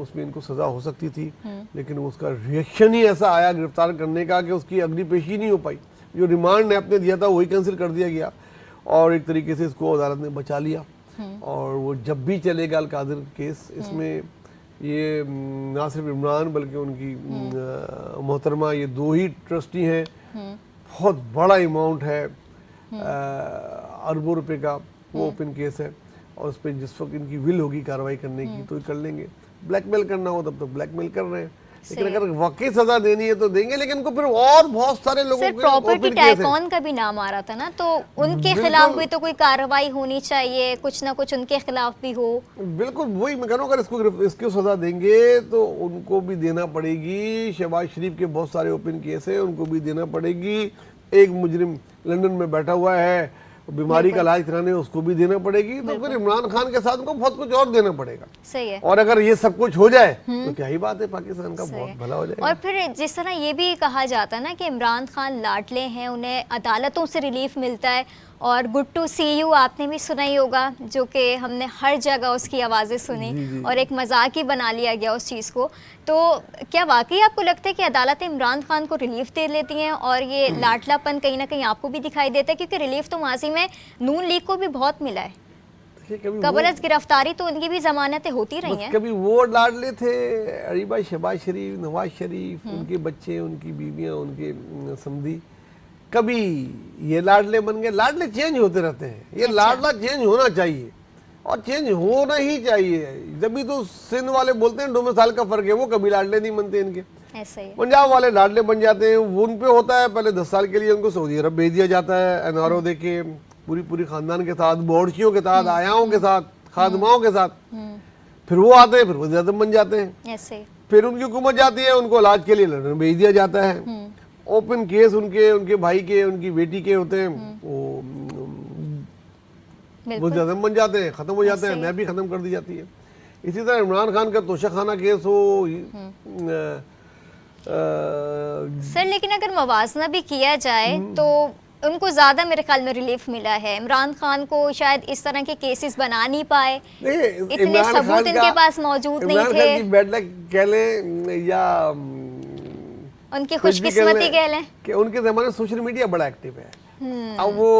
Speaker 2: उसमें इनको सज़ा हो सकती थी, लेकिन उसका रिएक्शन ही ऐसा आया गिरफ्तार करने का कि उसकी अगली पेशी नहीं हो पाई। जो रिमांड ने आपने दिया था वही कैंसिल कर दिया गया और एक तरीके से इसको अदालत ने बचा लिया। और वो जब भी चलेगा अल कादिर केस, इसमें ये ना सिर्फ इमरान बल्कि उनकी मोहतरमा, ये 2 ही ट्रस्टी हैं। बहुत बड़ा अमाउंट है, अरबों रुपए का वो ओपन केस है और उस पर जिस वक्त इनकी विल होगी कार्रवाई करने की तो ये कर लेंगे। ब्लैकमेल करना हो तब तो ब्लैकमेल कर रहे हैं, लेकिन अगर वाकई सजा देनी है तो देंगे। लेकिन इनको फिर और बहुत सारे लोगों
Speaker 1: सर, प्रॉपर्टी टाइकॉन का भी नाम आ रहा था ना, तो उनके खिलाफ भी तो कोई कार्रवाई होनी चाहिए, कुछ ना कुछ उनके खिलाफ भी हो।
Speaker 2: बिल्कुल वही मैं कह रहा हूँ, अगर इसको सजा देंगे तो उनको भी देना पड़ेगी। शहबाज शरीफ के बहुत सारे ओपन केस है, उनको भी देना पड़ेगी। एक मुजरिम लंदन में बैठा हुआ है, बीमारी का इलाज कराने, उसको भी देना पड़ेगी। तो फिर इमरान खान के साथ उनको बहुत कुछ और देना पड़ेगा।
Speaker 1: सही है।
Speaker 2: और अगर ये सब कुछ हो जाए तो क्या ही बात है, पाकिस्तान का बहुत भला हो जाएगा।
Speaker 1: और फिर जिस तरह ये भी कहा जाता है ना कि इमरान खान लाडले हैं, उन्हें अदालतों से रिलीफ मिलता है, और गुड टू सी यू आपने भी सुना ही होगा, जो कि हमने हर जगह उसकी आवाज़ें सुनी और एक मजाक ही बना लिया गया उस चीज़ को। तो क्या वाकई आपको लगता है कि अदालत इमरान खान को रिलीफ दे लेती हैं और ये लाडलापन कहीं ना कहीं आपको भी दिखाई देता है? क्योंकि रिलीफ तो माजी में नून लीग को भी बहुत मिला है, कबल अज़ गिरफ्तारी तो उनकी भी जमानतें होती रही हैं।
Speaker 2: कभी वो लाडले थे अरीबा, शहबाज शरीफ, नवाज शरीफ, उनके बच्चे, उनकी बीवियां, उनके समधी, कभी ये लाडले बन गए। लाडले चेंज होते रहते हैं, ये लाडला चेंज होना चाहिए और चेंज होना ही चाहिए। जब भी तो सिंध वाले बोलते हैं 2 साल का फर्क है, वो कभी लाडले नहीं बनते इनके।
Speaker 1: ऐसे ही
Speaker 2: पंजाब वाले लाडले बन जाते हैं, वो उन पे होता है पहले 10 साल के लिए उनको सऊदी अरब भेज दिया जाता है, एनआरओ देके पूरी खानदान के साथ, बोर्डशियों के साथ, आयाओं के साथ, खादमाओं के साथ। फिर वो आते हैं, फिर वज़ीर आज़म बन जाते हैं।
Speaker 1: ऐसे
Speaker 2: फिर उनकी हुकूमत जाती है, उनको इलाज के लिए लंदन भेज दिया जाता है। ओपन केस उनके भाई के, उनकी बेटी के होते हैं, वो वज़ीर आज़म बन जाते हैं, खत्म हो जाते हैं, मैं भी खत्म कर दी जाती है। इसी तरह इमरान खान का तोशाखाना केस हो।
Speaker 1: सर, लेकिन अगर मवाजना भी किया जाए तो उनको ज्यादा मेरे ख्याल में रिलीफ मिला है। इमरान खान को शायद इस तरह के केसेस बना नहीं पाए, इतने सबूत इनके पास मौजूद नहीं थे।
Speaker 2: बैड लक कह लें या
Speaker 1: उनकी खुशकिस्मती कह लें
Speaker 2: कि उनके जमाने में सोशल मीडिया बड़ा एक्टिव है। अब वो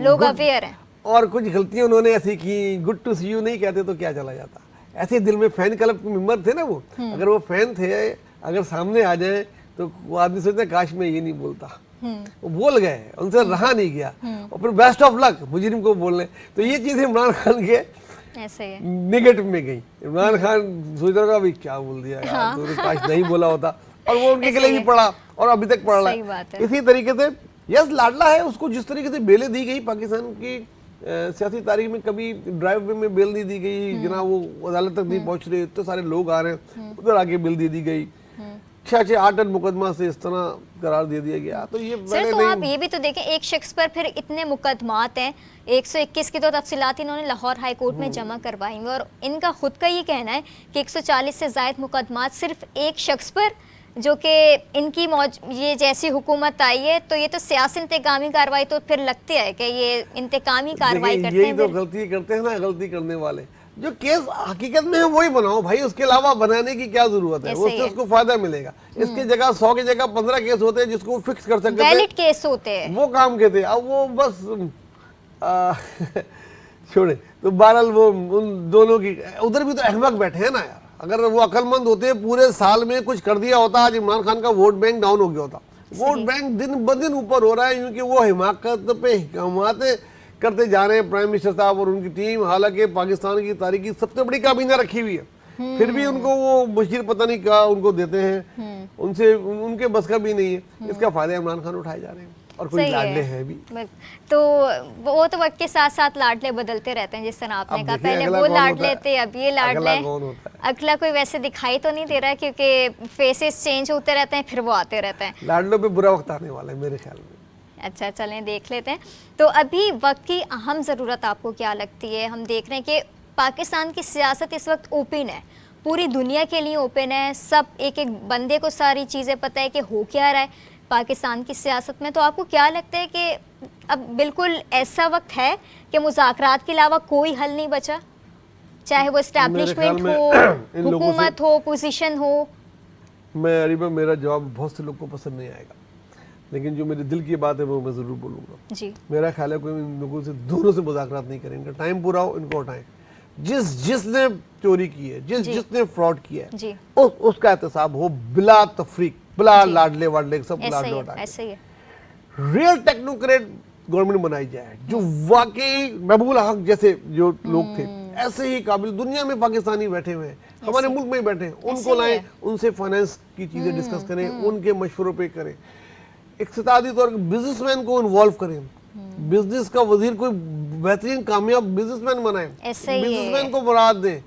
Speaker 1: लोग अवेयर हैं
Speaker 2: और कुछ गलतियां उन्होंने ऐसी की, गुड टू सी यू नहीं कहते तो क्या चला जाता। ऐसे दिल में फैन क्लब के मेंबर थे ना वो, अगर वो फैन थे, अगर सामने आ जाए तो वो आदमी सोचते काश मैं ये नहीं बोलता। वो बोल गए, उनसे रहा नहीं गया और फिर बेस्ट ऑफ लक मुजरिम को बोलने। तो ये चीज़ इमरान खान के
Speaker 1: ऐसे है,
Speaker 2: निगेटिव में गई। इमरान खान सोच रहा था क्या बोल दिया यार, तो काश नहीं बोला होता, और वो उनके लिए भी पड़ा और अभी तक पड़ रहा है। इसी तरीके से यस लाडला है, उसको जिस तरीके से बेलें दी गई पाकिस्तान की सियासी तारीख में, कभी ड्राइव वे में बेल नहीं दी गई, जना वो अदालत तक नहीं पहुंच रहे, इतने सारे लोग आ रहे हैं, उधर आके बेल दे दी गई। 6-8 मुकदमा से इस तरह करार दे दिया गया। तो ये
Speaker 1: सर, तो आप ये भी तो देखें, एक शख्स पर फिर इतने मुकदमात हैं, 121 की तो तफसीलात इन्होंने लाहौर हाई कोर्ट में जमा करवाई और इनका खुद का ये कहना है कि 140 से ज़ायद मुकदमात सिर्फ एक शख्स पर, जो कि इनकी ये जैसी हुकूमत आई है तो ये तो सियासी इंतकामी कार्रवाई तो फिर लगती है कि ये इंतकामी कार्रवाई करते हैं।
Speaker 2: यही तो गलती करते हैं ना, गलती करने वाले। जो केस हकीकत में है वही बनाओ भाई, उसके अलावा बनाने की क्या जरूरत है? उससे उसको फायदा मिलेगा। इसकी जगह 100 की जगह 15 केस होते हैं जिसको फिक्स कर सकते हैं,
Speaker 1: वैलिड केस होते हैं,
Speaker 2: वो काम के थे। अब वो बस छोड़े। तो बहरहाल वो उन दोनों की, उधर भी तो अहमक बैठे हैं ना यार। अगर वो अक्लमंद होते पूरे साल में कुछ कर दिया होता, आज इमरान खान का वोट बैंक डाउन हो गया होता। वोट बैंक दिन ब दिन ऊपर हो रहा है क्योंकि वो हिमाकत पे हिकामतें करते जा रहे हैं प्राइम मिनिस्टर साहब और उनकी टीम। हालांकि पाकिस्तान की तारीख की सबसे बड़ी काबीना रखी हुई है, फिर भी उनको वो मुशीर पता नहीं क्या उनको देते हैं, उनसे उनके बस का भी नहीं है। इसका फायदा इमरान खान उठाए जा रहे हैं। और कोई
Speaker 1: सही
Speaker 2: लाडले
Speaker 1: है।
Speaker 2: हैं भी।
Speaker 1: तो वो तो वक्त के साथ साथ लाडले बदलते रहते हैं, जिस तरह आपने
Speaker 2: अब
Speaker 1: कहा
Speaker 2: देखिए
Speaker 1: पहले
Speaker 2: अगला
Speaker 1: वो
Speaker 2: कौन होता
Speaker 1: लाडले
Speaker 2: है,
Speaker 1: थे, अब ये लाडले
Speaker 2: अगला
Speaker 1: हैं।
Speaker 2: कौन होता है।
Speaker 1: अगला कोई वैसे दिखाई तो नहीं दे रहा है, क्योंकि फेसेस चेंज होते रहते हैं, फिर वो आते रहते हैं।
Speaker 2: लाडलों पे बुरा वक्त आने वाला है मेरे ख्याल में।
Speaker 1: अच्छा, चलें देख लेते हैं। तो अभी वक्त की अहम ज़रूरत आपको क्या लगती है? हम देख रहे हैं कि पाकिस्तान की सियासत इस वक्त ओपन है, पूरी दुनिया के लिए ओपन है, सब एक एक बंदे को सारी चीज़ें पता है कि हो क्या रहा है पाकिस्तान की सियासत में। तो आपको क्या लगता है कि अब बिल्कुल ऐसा वक्त है कि मुज़ाकरात के अलावा कोई हल नहीं बचा, चाहे वो
Speaker 2: मेरे
Speaker 1: इस्टेब्लिशमेंट
Speaker 2: ख्याल
Speaker 1: हो,
Speaker 2: में इन लोगों से
Speaker 1: हुकूमत हो, पोजीशन हो?
Speaker 2: मैं अरीबा, मेरा जवाब बहुत से लोग को पसंद नहीं आएगा, लेकिन जो मेरे दिल की बात है वो मैं ज़रूर बोलूँगा।
Speaker 1: जी,
Speaker 2: मेरा ख्याल है कोई इन लोगों से, दोनों से मुज़ाकरात नहीं करें, इनका टाइम पूरा हो, इनको हटाएं। जिसने चोरी की है,
Speaker 1: जी।
Speaker 2: जिसने फ्रॉड किया है,
Speaker 1: जी,
Speaker 2: उसका एहतसाब हो बिला तफरीक, बिला
Speaker 1: जी।
Speaker 2: लाडले वाडले, सब
Speaker 1: ऐसा
Speaker 2: लाडले
Speaker 1: ही है,
Speaker 2: हटा के।
Speaker 1: ऐसा ही है।
Speaker 2: रियल टेक्नोक्रेट गवर्नमेंट बनाई जाए, जो वाकई महबूब हक जैसे जो लोग थे, ऐसे ही काबिल दुनिया में पाकिस्तानी बैठे हुए हैं, हमारे मुल्क में ही बैठे हैं, उनको
Speaker 1: ही
Speaker 2: लाएं,
Speaker 1: है।
Speaker 2: उनसे फाइनेंस की चीजें डिस्कस करें, उनके मशवरों पे करें, इक्तिसादी तौर पर बिजनेसमैन को इन्वॉल्व करें, बिजनेस का वजीर कोई बेहतरीन कामयाब बिजनेसमैन बनाएं,
Speaker 1: ऐसा ही है।
Speaker 2: बिजनेसमैन को मुराद दें,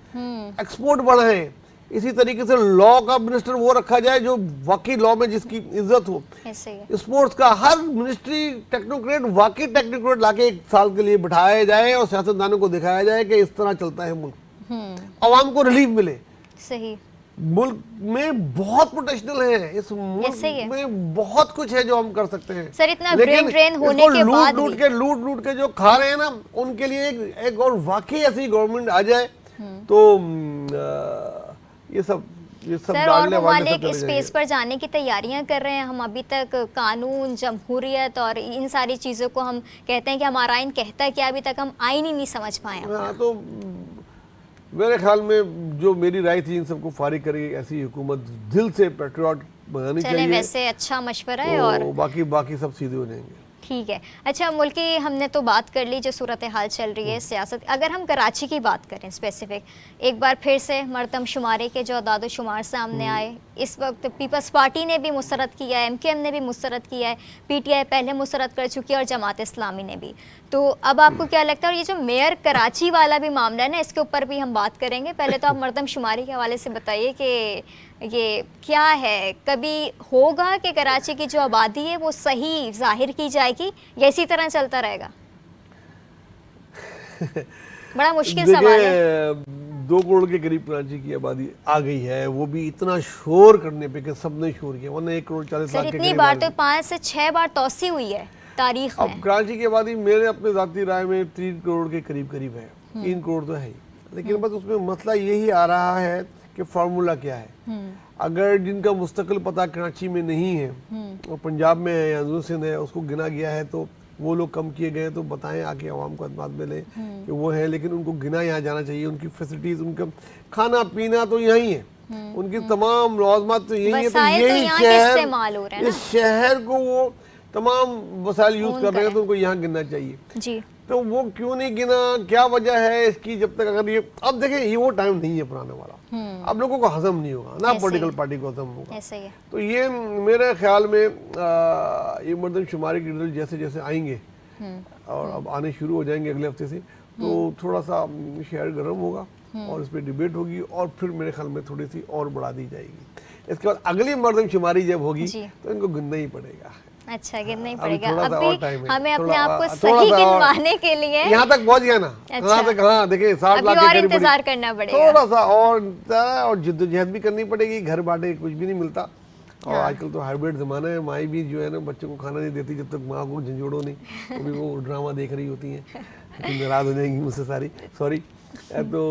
Speaker 2: एक्सपोर्ट बढ़ाएं। इसी तरीके से लॉ का मिनिस्टर वो रखा जाए जो वाकई लॉ में जिसकी इज्जत हो।
Speaker 1: ऐसे ही है।
Speaker 2: स्पोर्ट्स का हर मिनिस्ट्री टेक्नोक्रेट, वाकई टेक्नोक्रेट लाके 1 साल के लिए बिठाया जाए और सियासतदानों को दिखाया जाए कि इस तरह चलता है मुल्क, आवाम को रिलीफ मिले।
Speaker 1: सही।
Speaker 2: मुल्क में बहुत पोटेंशियल है, इस
Speaker 1: ऐसे ही है।
Speaker 2: मुल्क में बहुत कुछ है जो हम कर सकते हैं।
Speaker 1: सर, इतना
Speaker 2: लेकिन
Speaker 1: ब्रेन ड्रेन होने
Speaker 2: इसको
Speaker 1: के बाद
Speaker 2: लूट
Speaker 1: भी
Speaker 2: लूट के जो खा रहे हैं ना, उनके लिए एक और वाकई ऐसी गवर्नमेंट आ जाए तो ये सब
Speaker 1: सर, और
Speaker 2: डालने वाले
Speaker 1: ममालिक
Speaker 2: सब चले
Speaker 1: स्पेस
Speaker 2: जाएंगे।
Speaker 1: पर जाने की तैयारियां कर रहे हैं। हम अभी तक कानून, जमहूरियत और इन सारी चीज़ों को हम कहते हैं कि हमारा आइन कहता है कि अभी तक हम आइन ही नहीं समझ पाए हैं।
Speaker 2: हाँ, तो मेरे ख्याल में जो मेरी राय थी, इन सबको फारिग करेगी, ऐसी हुकूमत दिल से पेट्रियाट बनानी
Speaker 1: चलें,
Speaker 2: चाहिए।
Speaker 1: वैसे अच्छा मशवरा है।
Speaker 2: तो
Speaker 1: और
Speaker 2: बाकी सब सीधे हो जाएंगे।
Speaker 1: ठीक है। अच्छा, मुल्क की हमने तो बात कर ली, जो सूरत हाल चल रही है सियासत। अगर हम कराची की बात करें स्पेसिफिक, एक बार फिर से मरदमशुमारी के जो अदाद शुमार सामने आए, इस वक्त पीपल्स पार्टी ने भी मुस्तरद किया है, MKM ने भी मुस्तरद किया है, PTI पहले मुस्तरद कर चुकी है और जमात इस्लामी ने भी। तो अब आपको क्या लगता है? और ये जो मेयर कराची वाला भी मामला है ना, इसके ऊपर भी हम बात करेंगे। पहले तो आप मरदमशुमारी के हवाले से बताइए कि ये क्या है, कभी होगा कि कराची की जो आबादी है वो सही जाहिर की जाएगी या इसी तरह चलता रहेगा? बड़ा मुश्किल सवाल है।
Speaker 2: 2 करोड़ के करीब कराची की आबादी आ गई है, वो भी इतना शोर करने पे कि सबने शोर किया, वरना 1 करोड़ 40
Speaker 1: सर,
Speaker 2: लाख के
Speaker 1: इतनी
Speaker 2: करीब
Speaker 1: बार
Speaker 2: आ
Speaker 1: तो
Speaker 2: गई।
Speaker 1: 5 से 6 बार तोसी हुई है तारीख
Speaker 2: अब
Speaker 1: में।
Speaker 2: कराची की आबादी मेरे अपने जाती राय में 3 करोड़ के करीब है, 3 करोड़ तो है ही, लेकिन बस उसमें मसला यही आ रहा है कि फार्मूला क्या है। अगर जिनका मुस्तकिल पता कराची में नहीं है और पंजाब में है या दूसरे सिंध है, उसको गिना गया है, तो वो लोग कम किए गए तो बताएं, आके आवाम को अतमाद मिले कि वो है, लेकिन उनको गिना यहाँ जाना चाहिए। उनकी फैसिलिटीज, उनका खाना पीना तो यहीं है, उनकी तमाम लवाजमात तो यही है, तो
Speaker 1: वसाइल तो
Speaker 2: यही
Speaker 1: यहाँ के इस्तेमाल हो रहे हैं ना।
Speaker 2: इस शहर को वो तमाम वसाइल यूज कर रहे हैं, तो उनको यहाँ गिनना चाहिए।
Speaker 1: जी,
Speaker 2: तो वो क्यों नहीं गिना, क्या वजह है इसकी? जब तक अगर ये, अब देखें, ये वो टाइम नहीं है पुराने वाला, अब लोगों को हजम नहीं होगा ना, पॉलिटिकल पार्टी को हजम होगा।
Speaker 1: ऐसे ही है।
Speaker 2: तो ये मेरे ख्याल में ये मरदमशुमारी के रिजल्ट जैसे जैसे आएंगे और अब आने शुरू हो जाएंगे अगले हफ्ते से, तो थोड़ा सा शहर गर्म होगा और इस पर डिबेट होगी और फिर मेरे ख्याल में थोड़ी सी और बढ़ा दी जाएगी। इसके बाद अगली मरदमशुमारी जब होगी तो इनको गिनना ही पड़ेगा।
Speaker 1: अच्छा, गिनना ही
Speaker 2: अभी
Speaker 1: पड़ेगा।
Speaker 2: थोड़ा सा और टाइम
Speaker 1: अभी
Speaker 2: है,
Speaker 1: हमें अपने
Speaker 2: थोड़ा-
Speaker 1: आप को
Speaker 2: थोड़ा
Speaker 1: सही
Speaker 2: सा और-
Speaker 1: गिनवाने के लिए
Speaker 2: यहाँ तक पहुंच गया ना,
Speaker 1: अच्छा।
Speaker 2: यहाँ तक, हाँ देखिए 60
Speaker 1: अभी
Speaker 2: लाख के
Speaker 1: और
Speaker 2: करीब
Speaker 1: इंतजार
Speaker 2: पड़ी।
Speaker 1: करना पड़ेगा।
Speaker 2: थोड़ा सा और जिद्दोजहद भी करनी पड़ेगी, घर बांटे कुछ भी नहीं मिलता। और आजकल तो हाइब्रिड जमाना है, माई भी जो है ना बच्चों को खाना नहीं देती जब तक माँ को झंझोड़ो नहीं, वो भी वो ड्रामा देख रही होती हैं, लेकिन नाराज हो जाएंगी मुझसे सारी, सॉरी। तो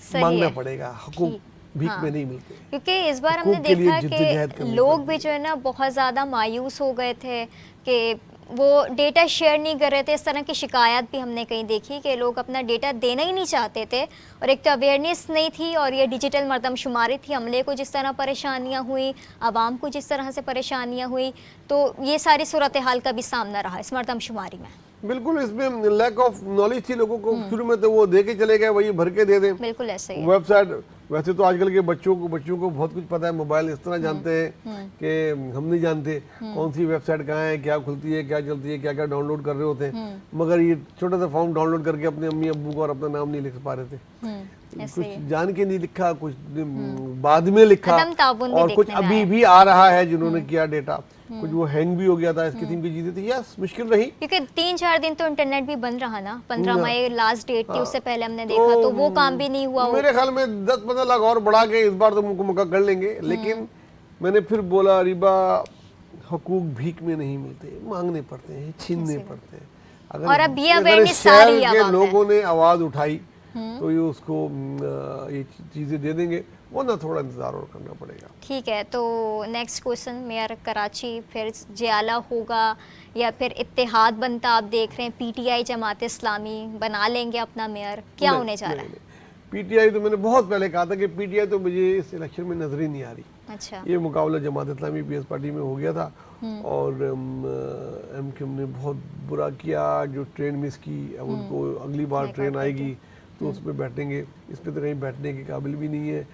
Speaker 1: सही
Speaker 2: मांगना
Speaker 1: है।
Speaker 2: पड़ेगा, हुकूक भीख में नहीं मिलते।
Speaker 1: क्योंकि इस बार हमने
Speaker 2: हुकूक के लिए
Speaker 1: देखा
Speaker 2: जिद्दोजहद
Speaker 1: कि
Speaker 2: करनी
Speaker 1: लोग
Speaker 2: पड़ती
Speaker 1: भी जो है ना बहुत ज़्यादा मायूस हो गए थे कि वो डेटा शेयर नहीं कर रहे थे। इस तरह की शिकायत भी हमने कहीं देखी कि लोग अपना डेटा देना ही नहीं चाहते थे, और एक तो अवेयरनेस नहीं थी, और ये डिजिटल मरदमशुमारी थी, अमले को जिस तरह परेशानियां हुई, आवाम को जिस तरह से परेशानियां हुई, तो ये सारी सूरत हाल का भी सामना रहा इस मरदमशुमारी में।
Speaker 2: बिल्कुल, इसमें लैक ऑफ नॉलेज थी लोगों को, शुरू में तो वो दे के चले गए, वही भर के दे दें।
Speaker 1: बिल्कुल ऐसे ही है।
Speaker 2: वैसे तो आजकल के बच्चों को बहुत कुछ पता है, मोबाइल इस तरह जानते हैं कि हम नहीं जानते कौन सी वेबसाइट कहाँ है, क्या खुलती है, क्या चलती है, क्या क्या डाउनलोड कर रहे होते हैं। मगर ये छोटा सा फॉर्म डाउनलोड करके अपने अम्मी अब्बू को और अपना नाम नहीं लिख पा रहे थे। कुछ जान के नहीं लिखा, कुछ बाद में लिखा, और कुछ अभी भी आ रहा है जिन्होंने किया डेटा, कुछ वो हैंग भी हो गया था, इस किस्म की चीजें थी। यस, मुश्किल रही,
Speaker 1: क्योंकि 3-4 दिन तो इंटरनेट भी बंद रहा ना। 15 मई लास्ट डेट थी, उससे पहले हमने देखा तो वो काम भी नहीं हुआ।
Speaker 2: मेरे ख्याल में 10-15 लाख और बढ़ा के इस बार तो मुकम्मल कर लेंगे। लेकिन मैंने फिर बोला, रिबा, हकूक भीख में नहीं मिलते, मांगने पड़ते हैं, छीनने पड़ते हैं।
Speaker 1: और अब ये अवेयरनेस सारी
Speaker 2: के लोगों ने आवाज उठाई तो ये उसको ये चीजें दे देंगे, वरना थोड़ा इंतजार और करना पड़ेगा।
Speaker 1: ठीक है, तो नेक्स्ट क्वेश्चन, मेयर कराची फिर जियाला होगा या फिर इत्तेहाद बनता? आप देख रहे हैं पीटीआई जमात इस्लामी बना लेंगे अपना मेयर, क्या होने जा रहा है?
Speaker 2: पीटीआई तो मैंने बहुत पहले कहा था कि पीटीआई तो मुझे इस इलेक्शन में नजर ही नहीं आ रही।
Speaker 1: अच्छा,
Speaker 2: ये मुकाबला जमात इस्लामी पीएस पार्टी में हो गया था और एमक्यूएम ने बहुत बुरा किया। जो ट्रेन मिस की, अब उनको अगली बार ट्रेन आएगी तो उसमें बैठेंगे, इस पे तो कहीं बैठने के काबिल भी नहीं है।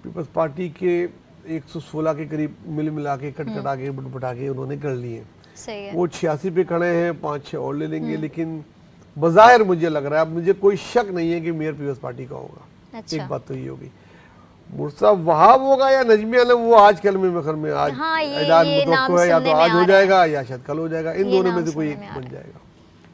Speaker 2: पीपल्स पार्टी के 116 के करीब मिला के कटा के बटा के उन्होंने कर लिए।
Speaker 1: सही है।
Speaker 2: वो 86 पे खड़े हैं, 5-6 और ले लेंगे। लेकिन बज़ाहिर मुझे लग रहा है, अब मुझे कोई शक नहीं है कि मेयर पीपल्स पार्टी का होगा।
Speaker 1: अच्छा।
Speaker 2: एक बात तो ये होगी, मुर्सा वहाब होगा या नजमी आलम, वो आज कल में मखर में आज ऐलान मुतवक्को है, या तो आज हो जाएगा या शायद कल हो जाएगा, इन दोनों में से कोई एक बन जाएगा।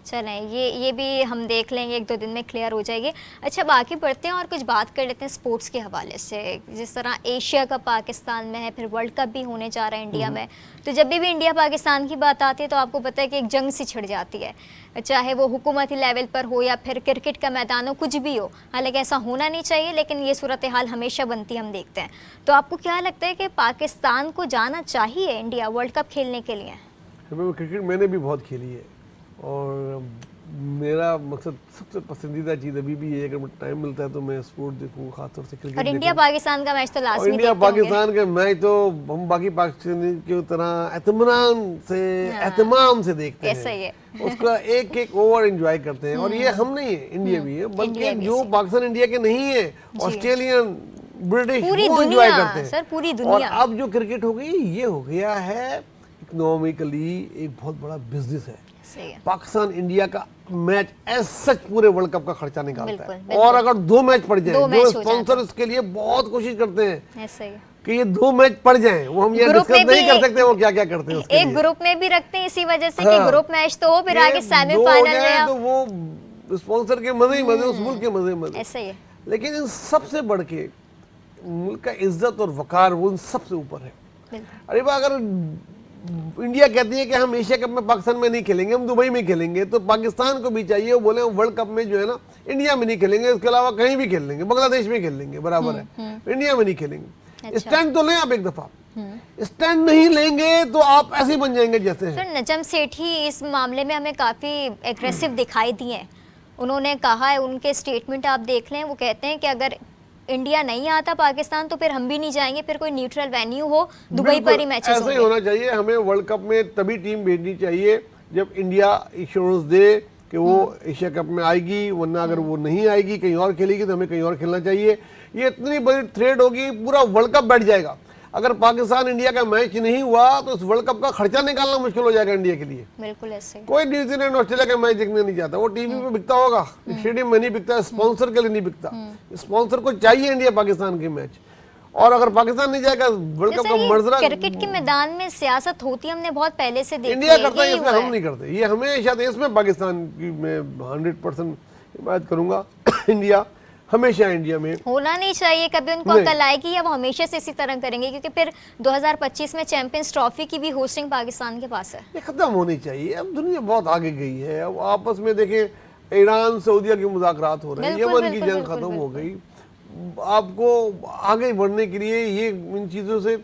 Speaker 1: चलें, ये भी हम देख लेंगे, 1-2 दिन में क्लियर हो जाएगी। अच्छा, बाकी बढ़ते हैं और कुछ बात कर लेते हैं स्पोर्ट्स के हवाले से। जिस तरह एशिया कप पाकिस्तान में है, फिर वर्ल्ड कप भी होने जा रहा है इंडिया में, तो जब भी इंडिया पाकिस्तान की बात आती है तो आपको पता है कि एक जंग सी छिड़ जाती है, चाहे वो हुकूमती लेवल पर हो या फिर क्रिकेट का मैदान हो, कुछ भी हो। हालांकि ऐसा होना नहीं चाहिए, लेकिन ये सूरत हाल हमेशा बनती हम देखते हैं। तो आपको क्या लगता है कि पाकिस्तान को जाना चाहिए इंडिया वर्ल्ड कप खेलने के लिए?
Speaker 2: क्रिकेट मैंने भी बहुत खेली है और मेरा मकसद, सबसे पसंदीदा चीज़ अभी भी है, अगर टाइम मिलता है तो मैं स्पोर्ट देखूँ, खासतौर से क्रिकेट।
Speaker 1: और इंडिया पाकिस्तान का मैच तो लास्ट में
Speaker 2: इंडिया पाकिस्तान का मैच तो हम बाकी पाकिस्तानी की तरह एहतमाम से देखते हैं, उसका एक एक ओवर एंजॉय करते हैं। और ये हम नहीं है, इंडिया भी है, बल्कि जो पाकिस्तान इंडिया के नहीं है, ऑस्ट्रेलियन, ब्रिटिश, वो एंजॉय करते हैं।
Speaker 1: सर, पूरी दुनिया।
Speaker 2: और अब जो क्रिकेट हो गई, ये हो गया है इकोनॉमिकली एक बहुत बड़ा बिजनेस है। पाकिस्तान इंडिया का मैच एज सच पूरे वर्ल्ड कप का खर्चा निकालता है। और अगर 2 मैच पड़ जाए, जो स्पॉन्सर इसके लिए बहुत कोशिश करते हैं कि ये 2 मैच पड़ जाए, वो हम ये डिस्कस नहीं कर सकते वो क्या क्या करते हैं।
Speaker 1: एक ग्रुप में भी रखते हैं इसी वजह से कि ग्रुप मैच तो हो, फिर आगे सेमीफाइनल में
Speaker 2: तो वो स्पॉन्सर के मजे ही मजे, उस मुल्क के मजे मजे।
Speaker 1: ऐसा ही है।
Speaker 2: लेकिन इन सबसे बढ़ के मुल्क का इज्जत और वकार वो इन सबसे ऊपर है। अरे अगर इंडिया कहती है कि हम एशिया कप में पाकिस्तान में नहीं खेलेंगे, हम दुबई में खेलेंगे, तो पाकिस्तान को भी चाहिए वो बोले हम वर्ल्ड कप में जो है ना इंडिया में नहीं खेलेंगे, इसके अलावा कहीं भी खेल लेंगे, बांग्लादेश में खेल लेंगे, बराबर है, इंडिया में नहीं खेलेंगे। अच्छा। स्टैंड तो लें आप एक दफा, स्टैंड नहीं लेंगे तो आप ऐसे ही बन जाएंगे जैसे
Speaker 1: सर नजम सेठी इस मामले में हमें काफी एग्रेसिव दिखाई दिए। उन्होंने कहा है, उनके स्टेटमेंट आप देख लें, वो कहते हैं कि अगर इंडिया नहीं आता पाकिस्तान तो फिर हम भी नहीं जाएंगे, फिर कोई न्यूट्रल वेन्यू हो, दुबई पर ही मैचेस होंगे।
Speaker 2: ऐसा ही होना चाहिए। हमें वर्ल्ड कप में तभी टीम भेजनी चाहिए जब इंडिया इंश्योरेंस दे कि वो एशिया कप में आएगी, वरना अगर वो नहीं आएगी, कहीं और खेलेगी, तो हमें कहीं और खेलना चाहिए। ये इतनी बड़ी थ्रेड होगी, पूरा वर्ल्ड कप बैठ जाएगा। अगर पाकिस्तान इंडिया का मैच नहीं हुआ तो इस वर्ल्ड कप का खर्चा निकालना मुश्किल हो जाएगा इंडिया के लिए।
Speaker 1: बिल्कुल ऐसे।
Speaker 2: कोई न्यूजीलैंड ऑस्ट्रेलिया का मैच देखने नहीं जाता, वो टीवी पे बिकता होगा, स्टेडियम में नहीं बिकता, स्पॉन्सर के लिए नहीं बिकता। स्पॉन्सर को चाहिए इंडिया पाकिस्तान के मैच, और अगर पाकिस्तान नहीं जाएगा वर्ल्ड कप का मर्जरा।
Speaker 1: क्रिकेट के मैदान में सियासत होती हमने बहुत पहले से देखी है।
Speaker 2: इंडिया करता है, इसमें हम नहीं करते। ये हमेशा इसमें पाकिस्तान की मैं 100% बात करूंगा। इंडिया हमेशा इंडिया में
Speaker 1: होना नहीं चाहिए, कभी उनको अकल आएगी या वो हमेशा से इसी तरह करेंगे, क्योंकि फिर 2025 में चैंपियंस ट्रॉफी की भी होस्टिंग पाकिस्तान के पास है।
Speaker 2: ये खत्म होनी चाहिए। अब दुनिया बहुत आगे गई है, अब आपस में देखें ईरान सऊदीया के मुज़ाकरात हो रहे हैं, यमन की जंग खत्म हो गई। आपको आगे बढ़ने के लिए ये इन चीज़ों से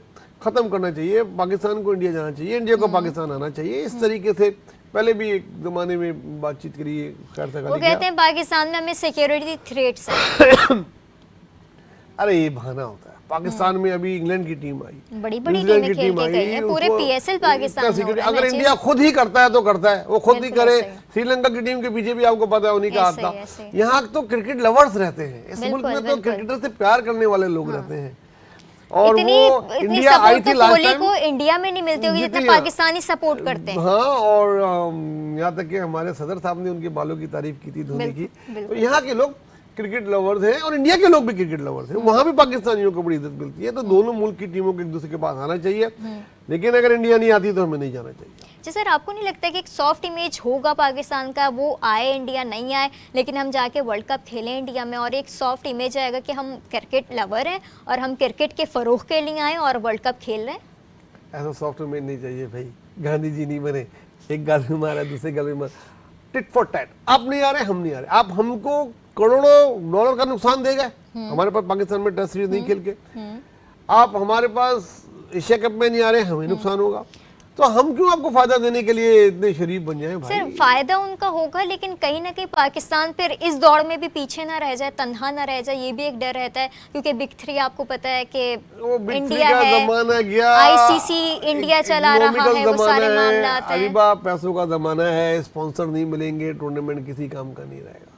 Speaker 2: ख़त्म करना चाहिए। पाकिस्तान को इंडिया जाना चाहिए, इंडिया को पाकिस्तान आना चाहिए। इस तरीके से पहले भी एक ज़माने में बातचीत करिए। खैर
Speaker 1: वो कहते हैं पाकिस्तान में हमें सिक्योरिटी थ्रेट्स हैं।
Speaker 2: अरे ये बहाना होता है। पाकिस्तान में अभी इंग्लैंड की टीम आई,
Speaker 1: बड़ी बड़ी
Speaker 2: न्यूजीलैंड
Speaker 1: टीमें
Speaker 2: की
Speaker 1: खेल
Speaker 2: टीम
Speaker 1: के
Speaker 2: आई,
Speaker 1: गई है, पूरे
Speaker 2: उसको
Speaker 1: पीएसएल पाकिस्तान
Speaker 2: इतना
Speaker 1: में हो रहा है
Speaker 2: अगर
Speaker 1: मैचेस।
Speaker 2: इंडिया खुद ही करता है तो करता है, वो खुद ही
Speaker 1: बिल्कुल
Speaker 2: करे।
Speaker 1: ऐसे ही।
Speaker 2: श्रीलंका की टीम के पीछे भी आपको पता है उन्हीं का हाथ
Speaker 1: ऐसे ही,
Speaker 2: था।
Speaker 1: ऐसे ही।
Speaker 2: यहाँ तो क्रिकेट लवर्स रहते हैं, इस मुल्क
Speaker 1: बिल्कुल,
Speaker 2: में तो
Speaker 1: बिल्कुल।
Speaker 2: क्रिकेटर से प्यार करने वाले लोग रहते हैं। और
Speaker 1: इतनी
Speaker 2: वो
Speaker 1: इतनी
Speaker 2: इंडिया आई
Speaker 1: सपोर्ट
Speaker 2: थी
Speaker 1: तो
Speaker 2: लास्ट
Speaker 1: कोहली
Speaker 2: टाइम,
Speaker 1: को इंडिया में नहीं मिलती होगी जितना
Speaker 2: जितनी-
Speaker 1: पाकिस्तानी सपोर्ट करते हैं।
Speaker 2: हाँ, और यहाँ तक कि हमारे सदर साहब ने उनके बालों की तारीफ की थी, धोनी की।
Speaker 1: बिल्कुल।
Speaker 2: तो यहाँ के लोग क्रिकेट लवर्स हैं और इंडिया के लोग भी क्रिकेट लवर्स हैं। वहाँ भी पाकिस्तानियों को बड़ी इज्जत मिलती है। तो दोनों मुल्क की टीमों को एक दूसरे के पास आना चाहिए, लेकिन अगर इंडिया नहीं आती तो हमें नहीं जाना चाहिए।
Speaker 1: जी सर, आपको नहीं लगता कि एक सॉफ्ट इमेज होगा पाकिस्तान का, वो आए इंडिया नहीं आए, लेकिन हम जाके वर्ल्ड कप खेलें इंडिया में और एक सॉफ्ट इमेज आएगा कि हम क्रिकेट लवर हैं और हम क्रिकेट के फरोग के लिए आए और वर्ल्ड कप खेल रहे हैं?
Speaker 2: ऐसा सॉफ्ट इमेज नहीं चाहिए भाई, गांधी जी नहीं बने, एक गाल में मारा दूसरे गाल में मारा, टिट फॉर टैट। आप नहीं आ रहे, हम नहीं आ रहे, आप हमको करोड़ों डॉलर का नुकसान दे गए हमारे पास पाकिस्तान में टेस्ट सीरीज नहीं खेल के, आप हमारे पास एशिया कप में नहीं आ रहे, हमें नुकसान होगा। तो हम क्यों आपको फायदा देने के लिए इतने शरीफ बन जाएं भाई?
Speaker 1: सर फायदा उनका होगा, लेकिन कहीं ना कहीं पाकिस्तान फिर इस दौड़ में भी पीछे ना रह जाए, तन्हा ना रह जाए, ये भी एक डर रहता है। क्योंकि बिग थ्री आपको पता है कि
Speaker 2: वो बिग थ्री
Speaker 1: इंडिया
Speaker 2: का
Speaker 1: है,
Speaker 2: जमाना गया,
Speaker 1: आईसीसी इंडिया चला रहा
Speaker 2: इकोनॉमिकल
Speaker 1: है, वो सारे
Speaker 2: जमाना है,
Speaker 1: मामला हैं।
Speaker 2: अरीबा पैसों का जमाना है, स्पॉन्सर नहीं मिलेंगे, टूर्नामेंट किसी काम का नहीं रहेगा।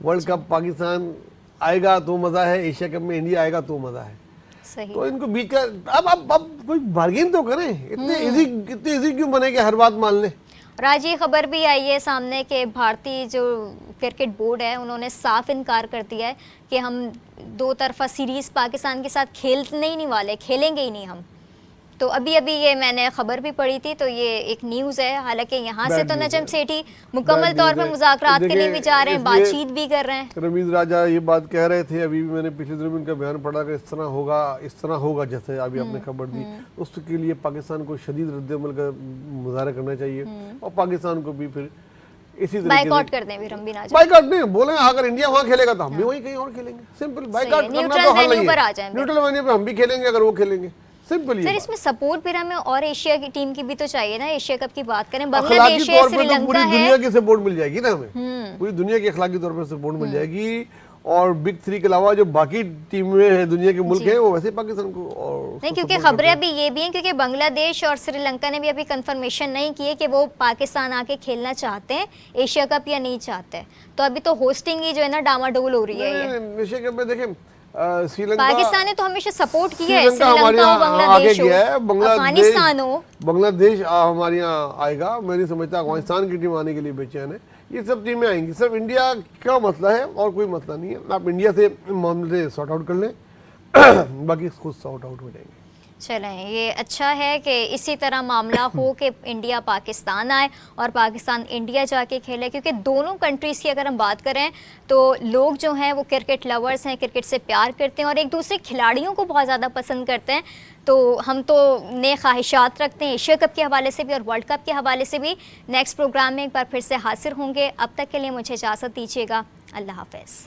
Speaker 2: वर्ल्ड कप पाकिस्तान आएगा तो मजा है, एशिया कप में इंडिया आएगा तो मजा है।
Speaker 1: सही।
Speaker 2: तो इनको बीच का अब कोई बार्गेन तो करें, इतने इजी क्यों बने कि हर बात मान लें।
Speaker 1: और आज ये खबर भी आई है सामने कि भारतीय जो क्रिकेट बोर्ड है उन्होंने साफ इनकार कर दिया है कि हम दो तरफा सीरीज पाकिस्तान के साथ खेलने ही नहीं वाले, खेलेंगे ही नहीं हम। तो अभी ये मैंने खबर भी पढ़ी थी, तो ये एक न्यूज़ है। हालांकि यहाँ से तो नजम सेठी मुकम्मल तौर पे मुज़ाकरात के लिए भी जा रहे हैं, बातचीत भी कर रहे हैं।
Speaker 2: रमीज राजा ये बात कह रहे थे, अभी भी मैंने पिछले दिनों में उनका बयान पढ़ा कि इस तरह होगा जैसे अभी आपने खबर दी। उसके लिए पाकिस्तान को शदीद रद्द-ए-अमल का मुजाहरा करना चाहिए और पाकिस्तान को भी फिर इसी तरीके
Speaker 1: बाइकआउट कर दें। भी रमबीन आजा
Speaker 2: बाइकआउट नहीं बोले, अगर इंडिया वहाँ खेलेगा तो हम भी वहीं कहीं और खेलेंगे। सिंपल, बाइकआउट करना तो हल नहीं है। न्यूट्रल वेन्यू पे हम भी खेलेंगे अगर वो खेलेंगे, सिंपल।
Speaker 1: सर इसमें सपोर्ट फिर हमें और एशिया की टीम की भी तो चाहिए ना। एशिया कप की बात करें, बांग्लादेश है, श्रीलंका
Speaker 2: पूरी
Speaker 1: है,
Speaker 2: दुनिया की सपोर्ट मिल जाएगी ना हमें, पूरी दुनिया की अखलाकी तौर पर सपोर्ट मिल जाएगी। और बिग थ्री के अलावा जो बाकी टीमें हैं दुनिया के मुल्क हैं वो वैसे पाकिस्तान को और
Speaker 1: नहीं, क्योंकि खबरें अभी ये भी हैं क्योंकि बांग्लादेश और श्रीलंका ने भी अभी कंफर्मेशन नहीं की है कि वो पाकिस्तान आके खेलना चाहते हैं एशिया कप या नहीं चाहते। तो अभी तो होस्टिंग ही जो है ना डामाडोल हो रही है। ये
Speaker 2: एशिया कप में देखें श्रीलंका,
Speaker 1: पाकिस्तान ने तो हमेशा सपोर्ट किया है,
Speaker 2: श्रीलंका हमारे
Speaker 1: श्रीलंका हो,
Speaker 2: यहाँ आगे
Speaker 1: बांग्लादेश
Speaker 2: गया है,
Speaker 1: हो, अफगानिस्तान हो।
Speaker 2: बांग्लादेश हमारे यहाँ आएगा। मैं नहीं समझता अफगानिस्तान की टीम आने के लिए बेचैन है। ये सब टीमें आएंगी, सिर्फ इंडिया का मसला है और कोई मसला नहीं है। आप इंडिया से मामले से सॉर्ट आउट कर लें बाकी खुद सॉर्ट आउट हो जाएंगे।
Speaker 1: चलें, ये अच्छा है कि इसी तरह मामला हो कि इंडिया पाकिस्तान आए और पाकिस्तान इंडिया जाके खेले, क्योंकि दोनों कंट्रीज़ की अगर हम बात करें तो लोग जो हैं वो क्रिकेट लवर्स हैं, क्रिकेट से प्यार करते हैं और एक दूसरे खिलाड़ियों को बहुत ज़्यादा पसंद करते हैं। तो हम तो नए ख्वाहिशात रखते हैं एशिया कप के हवाले से भी और वर्ल्ड कप के हवाले से भी। नेक्स्ट प्रोग्राम में एक बार फिर से हाजिर होंगे। अब तक के लिए मुझे इजाज़त दीजिएगा। अल्लाह हाफ़िज़।